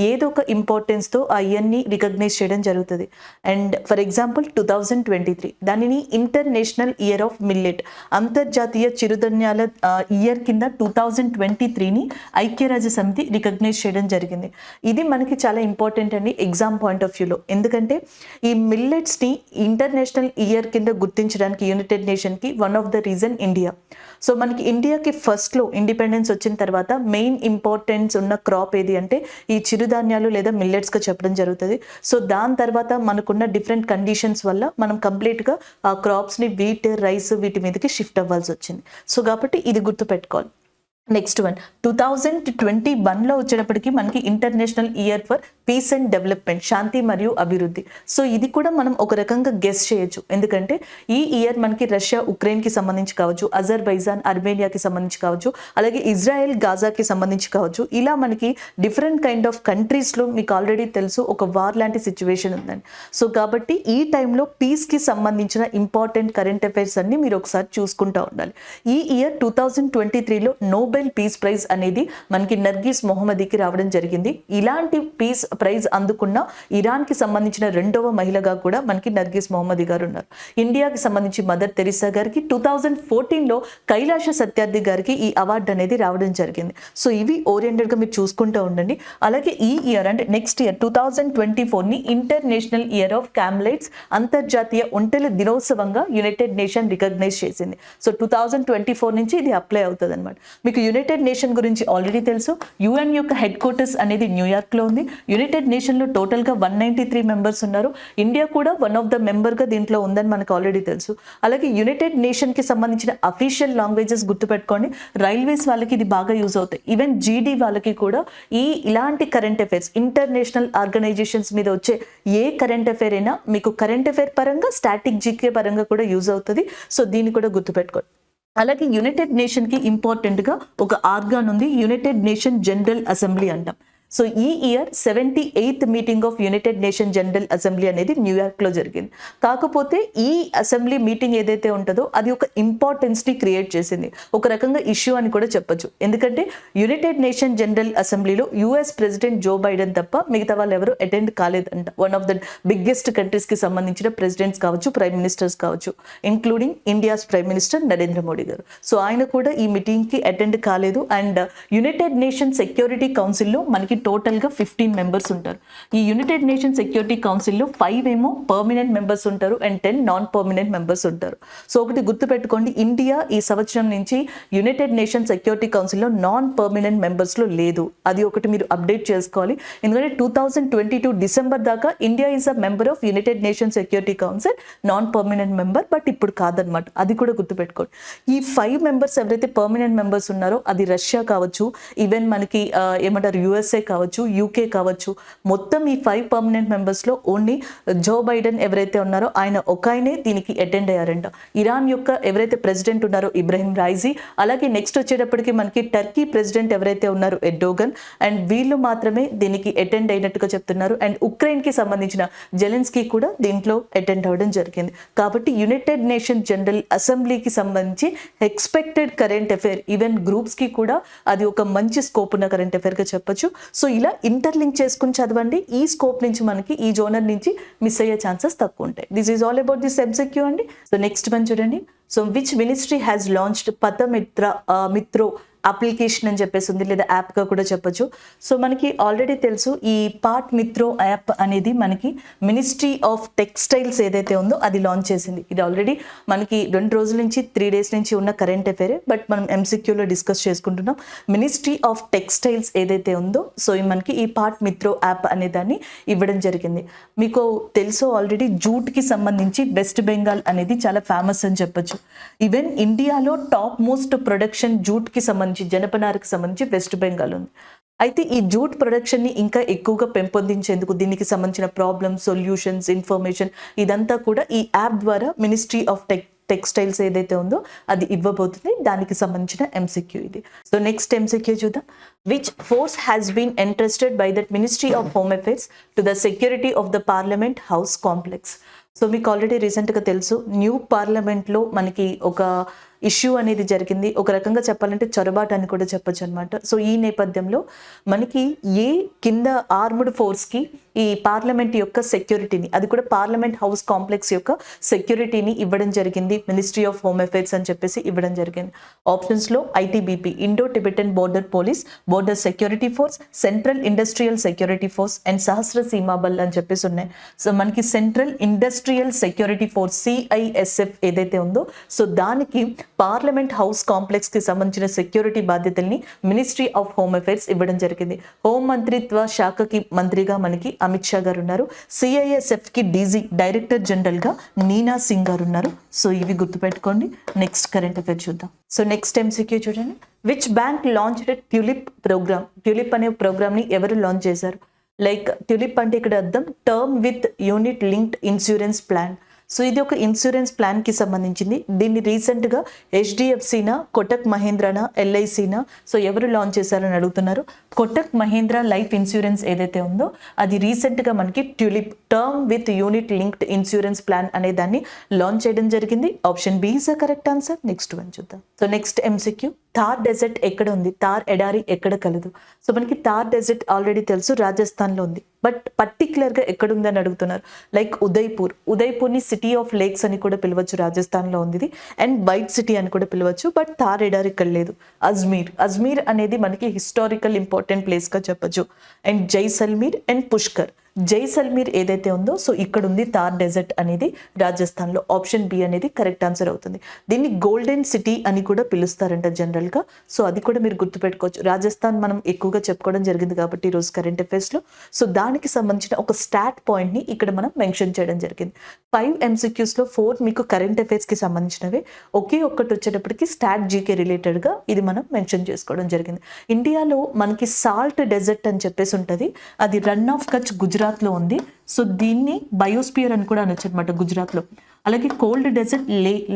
ఏదో ఒక ఇంపార్టెన్స్తో ఆ ఇయర్ని రికగ్నైజ్ చేయడం జరుగుతుంది. అండ్ ఫర్ ఎగ్జాంపుల్ 2023 దానిని ఇంటర్నేషనల్ ఇయర్ ఆఫ్ మిల్లెట్, అంతర్జాతీయ చిరుధాన్యాల ఇయర్ కింద 2023ని ఐక్యరాజ్య సమితి రికగ్నైజ్ చేయడం జరిగింది. ఇది మనకి చాలా ఇంపార్టెంట్ అండి ఎగ్జామ్ పాయింట్ ఆఫ్ వ్యూలో. ఎందుకంటే ఈ మిల్లెట్స్ని ఇంటర్నేషనల్ ఇయర్ కింద గుర్తించడానికి యునైటెడ్ నేషన్కి one of the reason India. So మనకి ఇండియాకి ఫస్ట్లో ఇండిపెండెన్స్ వచ్చిన తర్వాత మెయిన్ ఇంపార్టెన్స్ ఉన్న క్రాప్ ఏది అంటే ఈ చిరుధాన్యాలు లేదా మిల్లెట్స్గా చెప్పడం జరుగుతుంది. సో దాని తర్వాత మనకున్న డిఫరెంట్ కండిషన్స్ వల్ల మనం కంప్లీట్గా ఆ క్రాప్స్ని వీట్, రైస్ వీటి మీదకి షిఫ్ట్ అవ్వాల్సి వచ్చింది. సో కాబట్టి ఇది గుర్తుపెట్టుకోవాలి. నెక్స్ట్ వన్ 2021లో వచ్చేటప్పటికి మనకి international year for peace and development, శాంతి మరియు అభివృద్ధి. సో ఇది కూడా మనం ఒక రకంగా గెస్ చేయొచ్చు. ఎందుకంటే ఈ ఇయర్ మనకి రష్యా ఉక్రెయిన్కి సంబంధించి కావచ్చు, అజర్బైజాన్ అర్మేనియాకి సంబంధించి కావచ్చు, అలాగే ఇజ్రాయెల్ గాజాకి సంబంధించి కావచ్చు. ఇలా మనకి డిఫరెంట్ కైండ్ ఆఫ్ కంట్రీస్లో మీకు ఆల్రెడీ తెలుసు ఒక వార్ లాంటి సిచ్యువేషన్ ఉందని. సో కాబట్టి ఈ టైంలో పీస్కి సంబంధించిన ఇంపార్టెంట్ కరెంట్ అఫైర్స్ అన్ని మీరు ఒకసారి చూసుకుంటూ ఉండాలి. ఈ ఇయర్ 2023లో నోబెల్ పీస్ ప్రైజ్ అనేది మనకి నర్గిస్ మొహమ్మదీకి రావడం జరిగింది. ఇలాంటి పీస్ ప్రైజ్ అందుకున్న ఇరాన్కి సంబంధించిన రెండవ మహిళగా కూడా మనకి నర్గిస్ మొహమ్మదీ గారు ఉన్నారు. ఇండియాకి సంబంధించి మదర్ తెరిసా గారికి 2014లో కైలాష సత్యార్థి గారికి ఈ అవార్డు అనేది రావడం జరిగింది. సో ఇవి ఓరియంటెడ్గా మీరు చూసుకుంటూ ఉండండి. అలాగే ఈ ఇయర్ అంటే నెక్స్ట్ ఇయర్ 2024ని ఇంటర్నేషనల్ ఇయర్ ఆఫ్ క్యామ్లైట్స్, అంతర్జాతీయ ఒంటెల దినోత్సవంగా యునైటెడ్ నేషన్ రికగ్నైజ్ చేసింది. సో 2024 నుంచి ఇది అప్లై అవుతుంది అనమాట. మీకు యునైటెడ్ నేషన్ గురించి ఆల్రెడీ తెలుసు. UN యొక్క హెడ్ క్వార్టర్స్ అనేది న్యూయార్క్లో ఉంది. యునైటెడ్ నేషన్లో టోటల్గా 193 మెంబర్స్ ఉన్నారు. ఇండియా కూడా వన్ ఆఫ్ ద మెంబర్గా దీంట్లో ఉందని మనకు ఆల్రెడీ తెలుసు. అలాగే యునైటెడ్ నేషన్కి సంబంధించిన అఫీషియల్ లాంగ్వేజెస్ గుర్తుపెట్టుకోండి. రైల్వేస్ వాళ్ళకి ఇది బాగా యూజ్ అవుతాయి. ఈవెన్ GD వాళ్ళకి కూడా ఇలాంటి కరెంట్ అఫైర్స్, ఇంటర్నేషనల్ ఆర్గనైజేషన్స్ మీద వచ్చే ఏ కరెంట్ అఫైర్ అయినా మీకు కరెంట్ అఫైర్ పరంగా, స్టాటిక్ జీకే పరంగా కూడా యూజ్ అవుతుంది. సో దీన్ని కూడా గుర్తుపెట్టుకోండి. అలాగే యునైటెడ్ నేషన్కి ఇంపార్టెంట్గా ఒక ఆర్గాన్ ఉంది, యునైటెడ్ నేషన్ జనరల్ అసెంబ్లీ అంటాం. సో ఈ year 78th meeting of United nation general assembly అనేది న్యూయార్క్లో జరిగింది. కాకపోతే ఈ అసెంబ్లీ మీటింగ్ ఏదైతే ఉంటుందో అది ఒక ఇంపార్టెన్స్ని క్రియేట్ చేసింది, ఒక రకంగా ఇష్యూ అని కూడా చెప్పొచ్చు. ఎందుకంటే యునైటెడ్ నేషన్ జనరల్ అసెంబ్లీలో US ప్రెసిడెంట్ జో బైడెన్ తప్ప మిగతా వాళ్ళు ఎవరు అటెండ్ కాలేదంట. వన్ ఆఫ్ ద బిగ్గెస్ట్ కంట్రీస్కి సంబంధించిన ప్రెసిడెంట్స్ కావచ్చు, ప్రైమ్ మినిస్టర్స్ కావచ్చు, including India's prime minister Narendra Modi garu. So ఆయన కూడా ఈ మీటింగ్కి అటెండ్ కాలేదు. అండ్ యునైటెడ్ నేషన్ సెక్యూరిటీ కౌన్సిల్లో మనకి టోటల్గా 15 మెంబర్స్ ఉంటారు. ఈ యునైటెడ్ నేషన్ సెక్యూరిటీ కౌన్సిల్లో 5 ఏమో పర్మనెంట్ మెంబర్స్ ఉంటారు అండ్ 10 నాన్ పర్మనెంట్ మెంబర్స్ ఉంటారు. సో ఒకటి గుర్తుపెట్టుకోండి, ఇండియా ఈ సంవత్సరం నుంచి యునైటెడ్ నేషన్ సెక్యూరిటీ కౌన్సిల్లో నాన్ పర్మనెంట్ మెంబర్స్లో లేదు. అది ఒకటి మీరు అప్డేట్ చేసుకోవాలి. ఎందుకంటే 2022 డిసెంబర్ దాకా India is a member of United nation security council, non permanent member. But ఇప్పుడు కాదనమాట, అది కూడా గుర్తుపెట్టుకోండి. ఈ 5 మెంబర్స్ ఎవరైతే పర్మనెంట్ మెంబర్స్ ఉన్నారో అది రష్యా కావచ్చు, ఈవెన్ మనకి ఏమంటారు USA కావచ్చు, UK కావచ్చు. మొత్తం ఈ 5 పర్మనెంట్ మెంబర్స్లో ఓన్లీ జో బైడెన్ ఎవరైతే ఉన్నారో ఆయన ఆయనే దీనికి అటెండ్ అయ్యారంట. ఇరాన్ యొక్క ఎవరైతే ప్రెసిడెంట్ ఉన్నారో ఇబ్రహీం రైజీ, అలాగే నెక్స్ట్ వచ్చేటప్పటికి మనకి టర్కీ ప్రెసిడెంట్ ఎవరైతే ఉన్నారో ఎర్డోగన్, అండ్ వీళ్ళు మాత్రమే దీనికి అటెండ్ అయినట్టుగా చెప్తున్నారు. అండ్ ఉక్రెయిన్కి సంబంధించిన జెలెన్స్కీ కూడా దీంట్లో అటెండ్ అవ్వడం జరిగింది. కాబట్టి యునైటెడ్ నేషన్ జనరల్ అసెంబ్లీకి సంబంధించి ఎక్స్పెక్టెడ్ కరెంట్ అఫైర్, ఈవెన్ గ్రూప్స్కి కూడా అది ఒక మంచి స్కోప్ ఉన్న కరెంట్ అఫైర్గా చెప్పొచ్చు. సో ఇలా ఇంటర్లింక్ చేసుకుని చదవండి. ఈ స్కోప్ నుంచి మనకి ఈ జోనర్ నుంచి మిస్ అయ్యే ఛాన్సెస్ తక్కువ ఉంటాయి. This is all about this MCQ అండి. సో నెక్స్ట్ వన్ చూడండి. So which ministry has launched Mitro application అని చెప్పేసి ఉంది, లేదా యాప్గా కూడా చెప్పొచ్చు. సో మనకి ఆల్రెడీ తెలుసు ఈ పార్ట్ మిత్రో యాప్ అనేది మనకి మినిస్ట్రీ ఆఫ్ టెక్స్టైల్స్ ఏదైతే ఉందో అది లాంచ్ చేసింది. ఇది ఆల్రెడీ మనకి 2 రోజుల నుంచి 3 డేస్ నుంచి ఉన్న కరెంట్ అఫైరే, బట్ మనం MCQలో డిస్కస్ చేసుకుంటున్నాం. మినిస్ట్రీ ఆఫ్ టెక్స్టైల్స్ ఏదైతే ఉందో సో మనకి ఈ పార్ట్ మిత్రో యాప్ అనే దాన్ని ఇవ్వడం జరిగింది. మీకు తెలుసో ఆల్రెడీ జూట్కి సంబంధించి వెస్ట్ బెంగాల్ అనేది చాలా ఫేమస్ అని చెప్పొచ్చు. ఈవెన్ ఇండియాలో టాప్ మోస్ట్ ప్రొడక్షన్ జూట్కి సంబంధించి, జనపనారకు సంబంధించి వెస్ట్ బెంగాల్ ఉంది. అయితే ఈ జూట్ ప్రొడక్షన్ని ఇంకా ఎక్కువగా పెంపొందించేందుకు దీనికి సంబంధించిన ప్రాబ్లమ్స్, సొల్యూషన్స్, ఇన్ఫర్మేషన్ ఇదంతా కూడా ఈ యాప్ ద్వారా మినిస్ట్రీ ఆఫ్ టెక్స్టైల్స్ ఏదైతే ఉందో అది ఇవ్వబోతుంది, దానికి సంబంధించిన ఎంసీక్యూ ఇది. సో నెక్స్ట్ ఎంసీక్యూ చూద్దాం. Which force has been entrusted by that ministry of home affairs to the security of the parliament house complex. So మీకు ఆల్రెడీ రీసెంట్గా తెలుసు, న్యూ పార్లమెంట్లో మనకి ఒక ఇష్యూ అనేది జరిగింది. ఒక రకంగా చెప్పాలంటే చొరబాటు అని కూడా చెప్పొచ్చు అనమాట. సో ఈ నేపథ్యంలో మనకి ఏ కింద ఆర్మ్డ్ ఫోర్స్కి ఈ పార్లమెంట్ యొక్క సెక్యూరిటీని, అది కూడా పార్లమెంట్ హౌస్ కాంప్లెక్స్ యొక్క సెక్యూరిటీని ఇవ్వడం జరిగింది మినిస్ట్రీ ఆఫ్ హోమ్ అఫైర్స్ అని చెప్పేసి ఇవ్వడం జరిగింది. ఆప్షన్స్లో ITBP, Indo Tibetan border police, border security force, central industrial security force and Sashastra Seemabal అని చెప్పేసి ఉన్నాయి. సో మనకి central industrial security force CISF ఏదైతే ఉందో, సో దానికి పార్లమెంట్ హౌస్ కాంప్లెక్స్ కి సంబంధించిన సెక్యూరిటీ బాధ్యతల్ని మినిస్ట్రీ ఆఫ్ హోమ్ అఫైర్స్ ఇవ్వడం జరిగింది. హోం మంత్రిత్వ శాఖకి మంత్రిగా మనకి అమిత్ షా గారు ఉన్నారు. సిఐఎస్ఎఫ్ కి డీజీ డైరెక్టర్ జనరల్ గా నీనా సింగ్ గారు ఉన్నారు. సో ఇవి గుర్తుపెట్టుకోండి. నెక్స్ట్ కరెంట్ అఫైర్ చూద్దాం. సో నెక్స్ట్ ఎంసీక్యూ చూడండి. Which bank launched tulip program. Tulip అనే ప్రోగ్రామ్ ని ఎవరు లాంచ్ చేశారు? లైక్ ట్యూలిప్ అంటే ఇక్కడ అర్థం term with unit linked insurance plan. So ఇది ఒక ఇన్సూరెన్స్ ప్లాన్కి సంబంధించింది. దీన్ని రీసెంట్గా హెచ్డిఎఫ్సినా, కొటక్ మహీంద్రానా, ఎల్ఐసినా, సో ఎవరు లాంచ్ చేశారని అడుగుతున్నారు. కొటక్ మహీంద్రా లైఫ్ ఇన్సూరెన్స్ ఏదైతే ఉందో అది రీసెంట్గా మనకి tulip term with unit linked insurance plan అనే దాన్ని లాంచ్ చేయడం జరిగింది. Option B is the correct answer. Next one చూద్దాం. So next MCQ. Thar desert ఎక్కడ ఉంది? థార్ ఎడారి ఎక్కడ కలదు? సో మనకి థార్ డెజర్ట్ ఆల్రెడీ తెలుసు, రాజస్థాన్లో ఉంది. బట్ పర్టికులర్గా ఎక్కడుంది అని అడుగుతున్నారు. లైక్ ఉదయ్పూర్ని సిటీ ఆఫ్ లేక్స్ అని కూడా పిలవచ్చు, రాజస్థాన్లో ఉంది. అండ్ వైట్ సిటీ అని కూడా పిలవచ్చు. బట్ థార్ ఎడారి ఇక్కడ లేదు. అజ్మీర్ అనేది మనకి హిస్టారికల్ ఇంపార్టెంట్ ప్లేస్గా చెప్పచ్చు. And Jaisalmer and Pushkar. జైసల్మీర్ ఏదైతే ఉందో సో ఇక్కడ ఉంది థార్ డెజర్ట్ అనేది రాజస్థాన్లో. ఆప్షన్ బి అనేది కరెక్ట్ ఆన్సర్ అవుతుంది. దీన్ని గోల్డెన్ సిటీ అని కూడా పిలుస్తారంట జనరల్గా. సో అది కూడా మీరు గుర్తుపెట్టుకోవచ్చు. రాజస్థాన్ మనం ఎక్కువగా చెప్పుకోవడం జరిగింది కాబట్టి ఈరోజు కరెంట్ అఫైర్స్లో. సో దానికి సంబంధించిన ఒక స్టాట్ పాయింట్ని ఇక్కడ మనం మెన్షన్ చేయడం జరిగింది. 5 MCQsలో 4 మీకు కరెంట్ అఫైర్స్కి సంబంధించినవి, ఒకే ఒక్కటి వచ్చేటప్పటికి స్టాట్ జీకే రిలేటెడ్గా ఇది మనం మెన్షన్ చేసుకోవడం జరిగింది. ఇండియాలో మనకి సాల్ట్ డెజర్ట్ అని చెప్పేసి ఉంటుంది. అది రన్ ఆఫ్ కచ్ గుజరాత్లో ఉంది. సో దీన్ని బయోస్పియర్ అని కూడా అనొచ్చు అనమాట గుజరాత్లో. అలాగే కోల్డ్ డెజర్ట్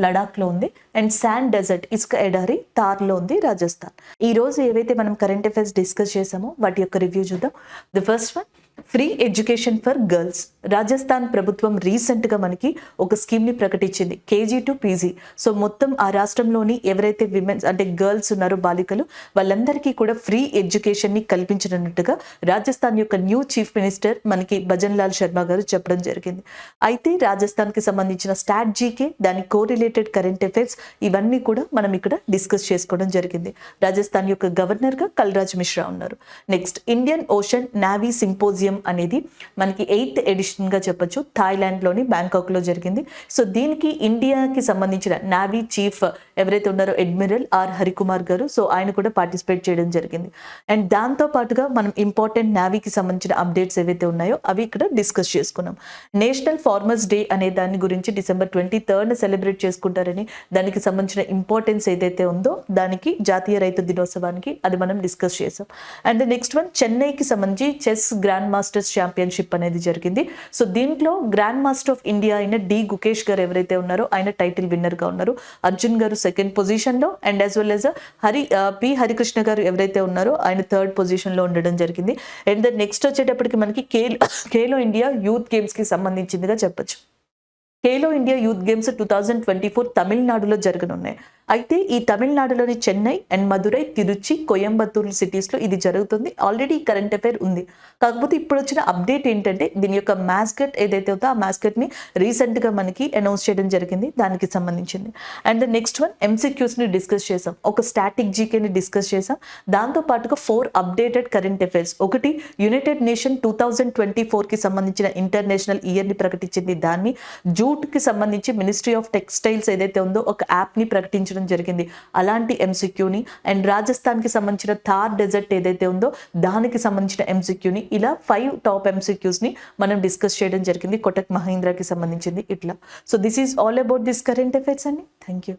లడాఖ్లో ఉంది. అండ్ శాండ్ డెజర్ట్ ఇసుక ఎడారి థార్లో ఉంది రాజస్థాన్. ఈ రోజు ఏవైతే మనం కరెంట్ అఫైర్స్ డిస్కస్ చేసామో వాటి యొక్క రివ్యూ చూద్దాం. The first one, free education for girls. Rajasthan ప్రభుత్వం రీసెంట్గా మనకి ఒక స్కీమ్ని ప్రకటించింది, KG to PG. సో మొత్తం ఆ రాష్ట్రంలోని ఎవరైతే విమెన్స్ అంటే గర్ల్స్ ఉన్నారో, బాలికలు, వాళ్ళందరికీ కూడా ఫ్రీ ఎడ్యుకేషన్ని కల్పించనున్నట్టుగా రాజస్థాన్ యొక్క న్యూ చీఫ్ మినిస్టర్ మనకి భజన్ లాల్ శర్మ గారు చెప్పడం జరిగింది. అయితే రాజస్థాన్కి సంబంధించిన స్టాట్ జీకే, దాని కోరిలేటెడ్ కరెంట్ అఫైర్స్ ఇవన్నీ కూడా మనం ఇక్కడ డిస్కస్ చేసుకోవడం జరిగింది. రాజస్థాన్ యొక్క గవర్నర్గా కల్రాజ్ మిశ్రా ఉన్నారు. Next, Indian Ocean navy symposium అనేది మనకి 8th ఎడిషన్గా చెప్పొచ్చు, థాయిలాండ్లోని బ్యాంకాక్లో జరిగింది. సో దీనికి ఇండియాకి సంబంధించిన నావీ చీఫ్ ఎవరైతే ఉన్నారో అడ్మిరల్ ఆర్ హరికుమార్ గారు, సో ఆయన కూడా పార్టిసిపేట్ చేయడం జరిగింది. అండ్ దాంతో పాటుగా మనం ఇంపార్టెంట్ నావీకి సంబంధించిన అప్డేట్స్ ఏవైతే ఉన్నాయో అవి ఇక్కడ డిస్కస్ చేసుకున్నాం. నేషనల్ ఫార్మర్స్ డే అనే దాని గురించి December 23rd సెలబ్రేట్ చేసుకుంటారని, దానికి సంబంధించిన ఇంపార్టెన్స్ ఏదైతే ఉందో దానికి జాతీయ రైతు దినోత్సవానికి అది మనం డిస్కస్ చేసాం. అండ్ నెక్స్ట్ వన్, చెన్నైకి సంబంధించి చెస్ గ్రాండ్ మాస్టర్స్ ఛాంపియన్షిప్ అనేది జరిగింది. సో దీంట్లో గ్రాండ్ మాస్టర్ ఆఫ్ ఇండియా అయిన డి గుకేష్ గారు ఎవరైతే ఉన్నారో ఆయన టైటిల్ విన్నర్ గా ఉన్నారు. అర్జున్ గారు 2nd పొజిషన్ లో, and as well as P Harikrishna గారు ఎవరైతే ఉన్నారో ఆయన 3rd పొజిషన్ లో ఉండడం జరిగింది. అండ్ నెక్స్ట్ వచ్చేటప్పటికి మనకి ఖేలో ఇండియా యూత్ గేమ్స్ కి సంబంధించిందిగా చెప్పొచ్చు. ఖేలో ఇండియా యూత్ గేమ్స్ 2024 తమిళనాడులో జరగనున్నాయి. అయితే ఈ తమిళనాడులోని చెన్నై అండ్ మదురై, తిరుచి, కోయంబత్తూరు సిటీస్లో ఇది జరుగుతుంది. ఆల్రెడీ కరెంట్ అఫైర్ ఉంది. కాకపోతే ఇప్పుడు వచ్చిన అప్డేట్ ఏంటంటే దీని యొక్క మ్యాస్కట్ ఏదైతే ఉందో ఆ మ్యాస్కట్ని రీసెంట్గా మనకి అనౌన్స్ చేయడం జరిగింది, దానికి సంబంధించింది. అండ్ నెక్స్ట్ వన్, MCQsని డిస్కస్ చేసాం, ఒక స్టాటిక్ జీకేని డిస్కస్ చేసాం. దాంతోపాటుగా 4 అప్డేటెడ్ కరెంట్ అఫైర్స్. ఒకటి, యునైటెడ్ నేషన్ 2024కి సంబంధించిన ఇంటర్నేషనల్ ఇయర్ని ప్రకటించింది. దాన్ని జూట్కి సంబంధించి మినిస్ట్రీ ఆఫ్ టెక్స్టైల్స్ ఏదైతే ఉందో ఒక యాప్ని ప్రకటించడం జరిగింది, అలాంటి MCQని. అండ్ రాజస్థాన్కి సంబంధించిన థార్ డెజర్ట్ ఏదైతే ఉందో దానికి సంబంధించిన MCQని, ఇలా 5 టాప్ MCQsని మనం డిస్కస్ చేయడం జరిగింది. కొటక్ మహీంద్రాకి సంబంధించింది ఇట్లా. So this is all about this current affairs అండి. Thank you.